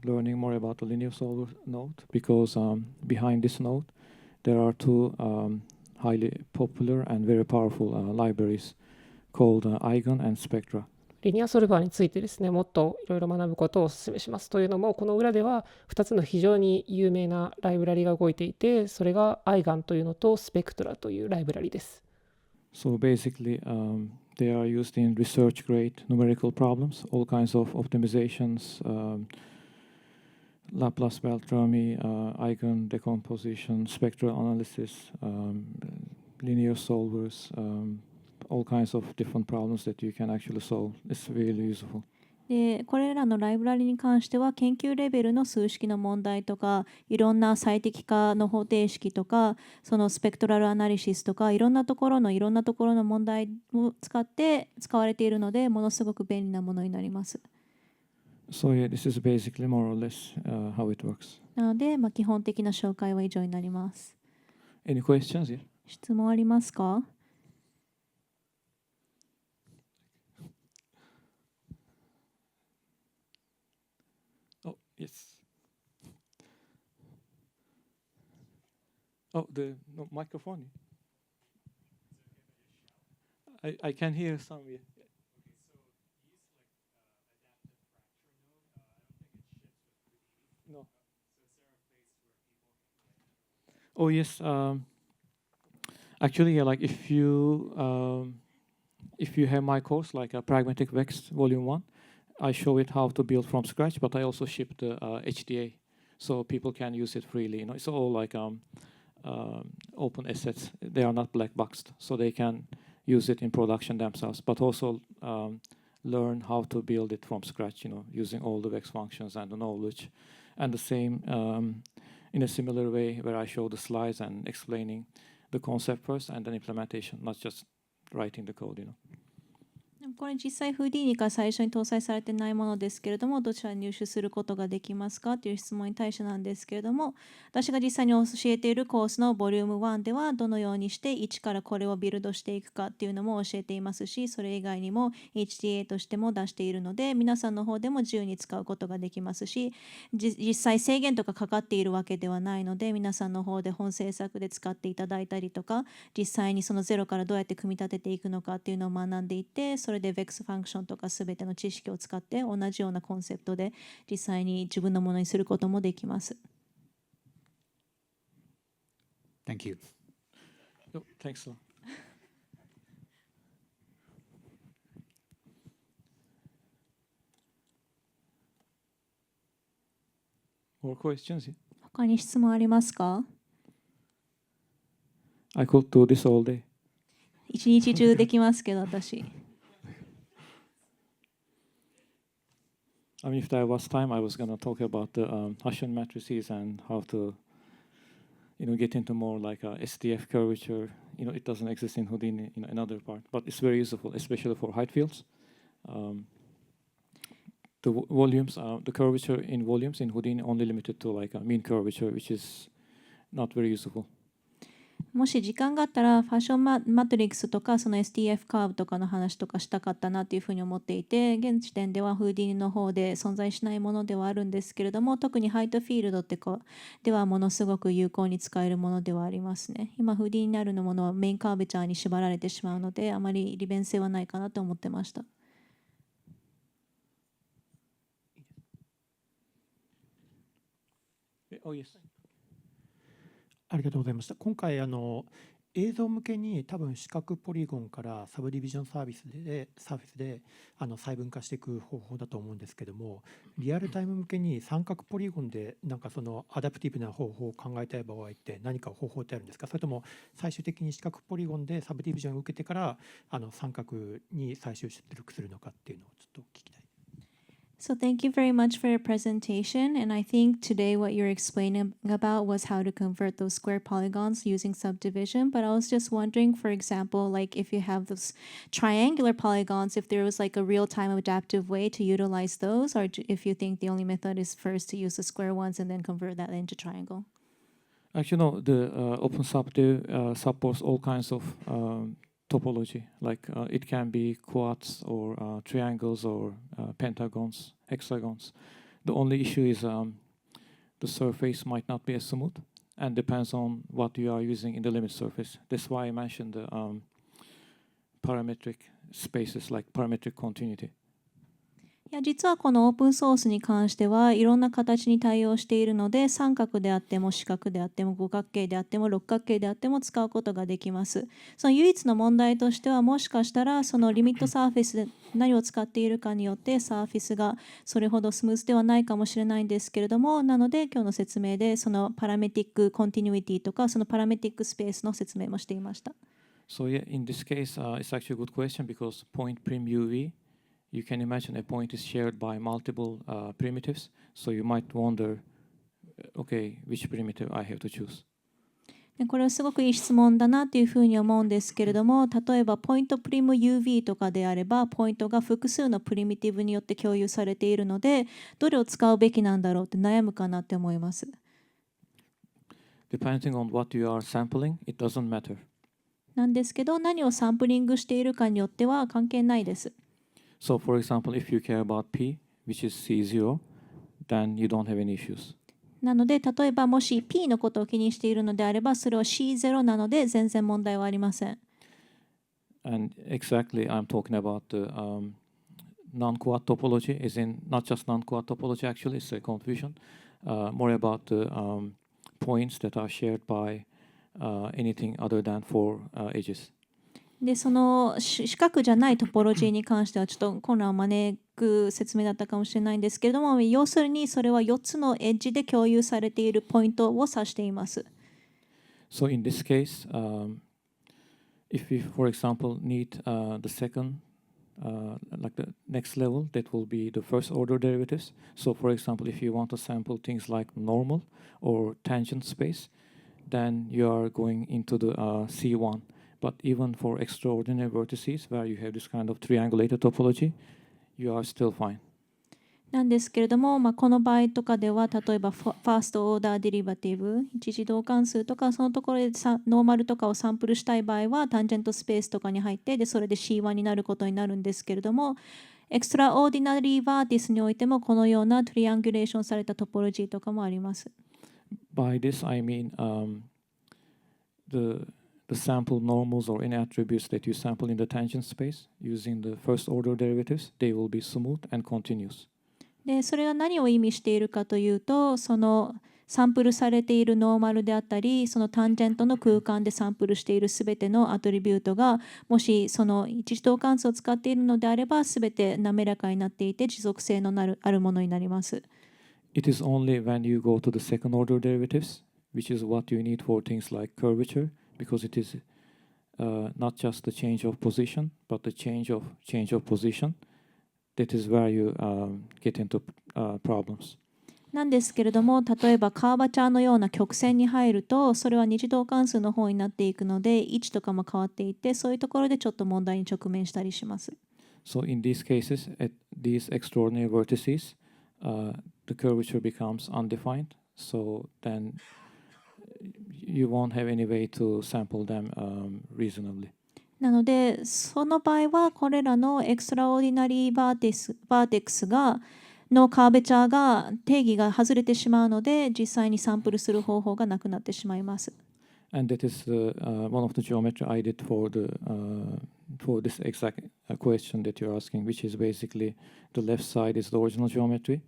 S1: learning more about the linear solver node because behind this node there are two highly popular and very powerful libraries called Eigen and Spectra.
S3: リニアソルバーについてですね、もっといろいろ学ぶことをお勧めします。というのも、この裏では2つの非常に有名なライブラリが動いていて、それがアイガンというのとスペクトラというライブラリです。
S1: So basically, they are used in research-grade numerical problems, all kinds of optimizations, Laplace spectrometry, eigen decomposition, spectral analysis, linear solvers, all kinds of different problems that you can actually solve. It's really useful.
S2: でこれらのライブラリに関しては研究レベルの数式の問題とかいろんな最適化の方程式とかそのスペクトラルアナリシスとかいろんなところの問題を使って使われているのでものすごく便利なものになります。
S1: So yeah, this is basically more or less how it works.
S2: なので、基本的な紹介は以上になります。
S1: Any questions here?
S2: 質問ありますか
S1: ？Oh, yes. Oh, the microphone. I can hear some. Yeah. No. Oh yes. Actually, yeah, like if you have my course like a Pragmatic VEX Volume 1, I show it how to build from scratch, but I also ship the HDA, so people can use it freely. You know, it's all like open assets. They are not black boxed, so they can use it in production themselves, but also learn how to build it from scratch. You know, using all the VEX functions and the knowledge, and the same in a similar way where I show the slides and explaining the concept first and then implementation, not just writing the code. You know.
S2: これ実際 Houdini から最初に搭載されてないものですけれどもどちらに入手することができますかという質問に対してなんですけれども私が実際に教えているコースのボリューム1ではどのようにして1からこれをビルドしていくかっていうのも教えていますしそれ以外にも HTA としても出しているので皆さんの方でも自由に使うことができますし実際制限とかかかっているわけではないので皆さんの方で本制作で使っていただいたりとか実際にそのゼロからどうやって組み立てていくのかっていうのを学んでいてそれで VEX ファンクションとかすべての知識を使って同じようなコンセプトで実際に自分のものにすることもできます。
S4: Thank you.
S1: Oh, thanks a lot. More questions?
S2: 他に質問ありますか？
S1: I could do this all day.
S2: 一日中できますけど私。
S1: I mean, if there was time, I was going to talk about the Hessian matrices and how to, get into more like a SDF curvature. It doesn't exist in Houdini in another part, but it's very useful, especially for height fields. The volumes, the curvature in volumes in Houdini only limited to like a mean curvature, which is not very useful.
S2: もし時間があったらファッションマトリックスとかその SDF カーブとかの話とかしたかったなというふうに思っていて現時点ではフーディニの方で存在しないものではあるんですけれども特にハイトフィールドってではものすごく有効に使えるものではありますね。今フーディニにあるものはメインカーベチャーに縛られてしまうのであまり利便性はないかなと思ってました。
S1: Oh, yes.
S4: ありがとうございました。今回映像向けに多分四角ポリゴンからサブディビジョンサーフェスで細分化していく方法だと思うんですけどもリアルタイム向けに三角ポリゴンでなんかそのアダプティブな方法を考えたい場合って何か方法ってあるんですかそれとも最終的に四角ポリゴンでサブディビジョンを受けてから三角に最終出力するのかっていうのをちょっと聞きたい。
S2: So thank you very much for your presentation. And I think today what you're explaining about was how to convert those square polygons using subdivision. But I was just wondering, for example, like if you have those triangular polygons, if there was like a real-time adaptive way to utilize those, or if you think the only method is first to use the square ones and then convert that into triangle.
S1: Actually, no, the OpenSubdiv supports all kinds of topology, like it can be quads or triangles or pentagons, hexagons. The only issue is the surface might not be as smooth and depends on what you are using in the limit surface. That's why I mentioned the parametric spaces like parametric continuity.
S2: いや実はこのオープンソースに関してはいろんな形に対応しているので三角であっても四角であっても五角形であっても六角形であっても使うことができます。その唯一の問題としてはもしかしたらそのリミットサーフェスで何を使っているかによってサーフェスがそれほどスムーズではないかもしれないんですけれどもなので今日の説明でそのパラメティックコンティニュイティとかそのパラメティックスペースの説明もしていました。
S1: So yeah, in this case, it's actually a good question because point prim UV you can imagine a point is shared by multiple primitives. So you might wonder, okay, which primitive I have to choose.
S2: でこれはすごくいい質問だなというふうに思うんですけれども、例えばポイントプリム UV とかであれば、ポイントが複数のプリミティブによって共有されているので、どれを使うべきなんだろうって悩むかなって思います。
S1: Depending on what you are sampling, it doesn't matter.
S2: なんですけど、何をサンプリングしているかによっては関係ないです。
S1: So for example, if you care about P, which is C0, then you don't have any issues.
S2: なので、例えばもし P のことを気にしているのであれば、それは C0 なので全然問題はありません。
S1: And exactly, I'm talking about the non-quad topology, is in not just non-quad topology, actually, it's a confusion, more about the points that are shared by anything other than four edges.
S2: で、その四角じゃないトポロジーに関してはちょっと混乱を招く説明だったかもしれないんですけれども、要するにそれは4つのエッジで共有されているポイントを指しています。
S1: So in this case, if we, for example, need the second, like the next level, that will be the first order derivatives. So for example, if you want to sample things like normal or tangent space, then you are going into the C1. But even for extraordinary vertices where you have this kind of triangulated topology, you are still fine.
S2: なんですけれども、この場合とかでは、例えばファーストオーダーデリバティブ、一次導関数とか、そのところでノーマルとかをサンプルしたい場合は、タンジェントスペースとかに入って、でそれで C1 になることになるんですけれども、エクストラオーディナリーバーティスにおいても、このようなトリアンギュレーションされたトポロジーとかもあります。
S1: By this, I mean the sample normals or any attributes that you sample in the tangent space using the first order derivatives, they will be smooth and continuous.
S2: でそれは何を意味しているかというと、そのサンプルされているノーマルであったり、そのタンジェントの空間でサンプルしているすべてのアトリビュートが、もしその一次導関数を使っているのであれば、すべて滑らかになっていて持続性のあるものになります。
S1: It is only when you go to the second order derivatives, which is what you need for things like curvature, because it is not just the change of position, but the change of position. That is where you get into problems.
S2: なんですけれども、例えばカーバチャーのような曲線に入ると、それは二次導関数の方になっていくので、位置とかも変わっていて、そういうところでちょっと問題に直面したりします。
S1: So in these cases, at these extraordinary vertices, the curvature becomes undefined. So then you won't have any way to sample them reasonably.
S2: なので、その場合は、これらのエクストラオーディナリーバーテクスのカーベチャーが定義が外れてしまうので、実際にサンプルする方法がなくなってしまいます。
S1: And that is one of the geometry I did for this exact question that you're asking, which is basically the left side is the original geometry.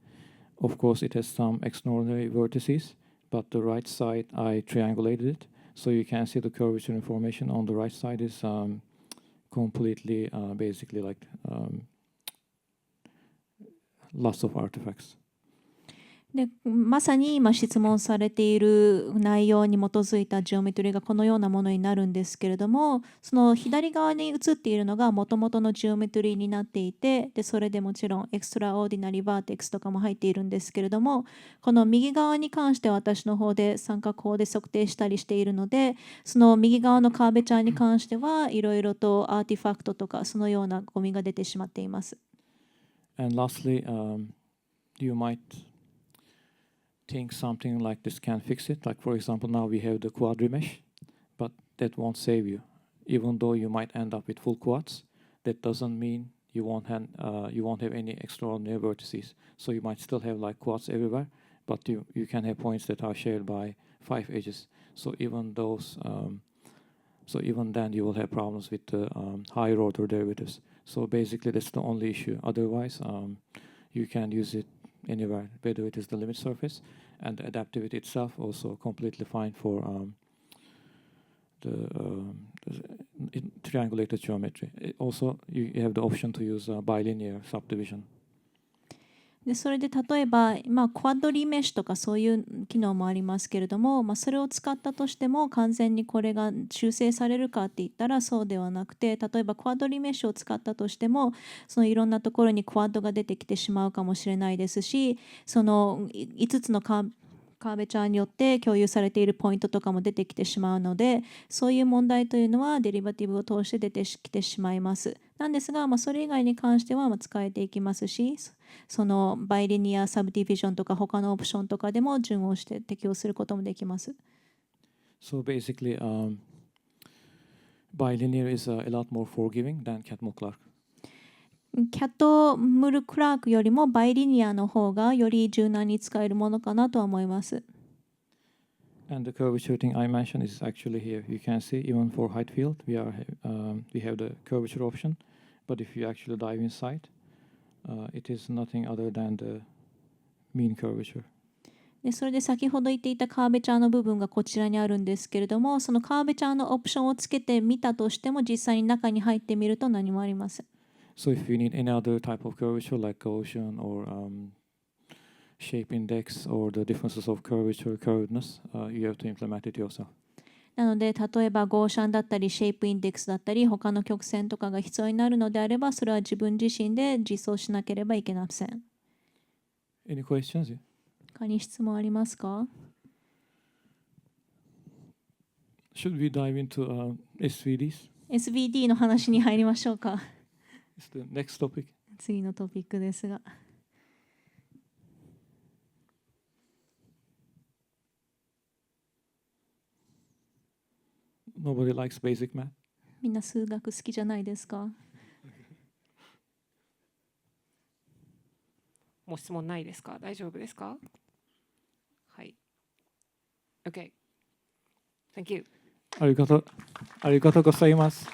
S1: Of course, it has some extraordinary vertices, but the right side, I triangulated it. So you can see the curvature information on the right side is completely basically like loss of artifacts.
S2: でまさに今質問されている内容に基づいたジオメトリがこのようなものになるんですけれども、その左側に映っているのが元々のジオメトリになっていて、でそれでもちろんエクストラオーディナリーバーテクスとかも入っているんですけれども、この右側に関しては私の方で三角法で測定したりしているので、その右側のカーベチャーに関してはいろいろとアーティファクトとかそのようなゴミが出てしまっています。
S1: And lastly, you might think something like this can fix it. Like for example, now we have the quadri mesh, but that won't save you. Even though you might end up with full quads, that doesn't mean you won't have any extraordinary vertices. So you might still have like quads everywhere, but you can have points that are shared by 5 edges. So even then you will have problems with the higher order derivatives. So basically that's the only issue. Otherwise, you can use it anywhere, whether it is the limit surface, and the adaptivity itself also completely fine for the triangulated geometry. Also, you have the option to use bilinear subdivision.
S2: でそれで例えば、クワッドリメッシュとかそういう機能もありますけれども、それを使ったとしても完全にこれが修正されるかって言ったらそうではなくて、例えばクワッドリメッシュを使ったとしてもそのいろんなところにクワッドが出てきてしまうかもしれないですし、その5つのカーベチャーによって共有されているポイントとかも出てきてしまうので、そういう問題というのはデリバティブを通して出てきてしまいます。なんですが、それ以外に関しては使えていきますし、そのバイリニア、サブディビジョンとか他のオプションとかでも順応して適用することもできます。
S1: So basically, bilinear is a lot more forgiving than Catmull-Clark.
S2: キャット・ムル・クラークよりもバイリニアの方がより柔軟に使えるものかなとは思います。
S1: And the curvature thing I mentioned is actually here. You can see even for height field, we have the curvature option. But if you actually dive inside, it is nothing other than the mean curvature.
S2: でそれで先ほど言っていたカーベチャーの部分がこちらにあるんですけれども、そのカーベチャーのオプションをつけてみたとしても実際に中に入ってみると何もありません。
S1: So if you need any other type of curvature like Gaussian or shape index or the differences of curvature, curvedness, you have to implement it yourself.
S2: なので例えばゴーシャンだったりシェイプインデックスだったり他の曲線とかが必要になるのであれば、それは自分自身で実装しなければいけません。
S1: Any questions?
S2: 他に質問ありますか？
S1: Should we dive into SVDs?
S2: SVD の話に入りましょうか。
S1: It's the next topic.
S2: 次のトピックですが。
S1: Nobody likes basic math.
S2: みんな数学好きじゃないですか？
S3: もう質問ないですか？大丈夫ですか？はい。OK。Thank you.
S1: ありがとうございます。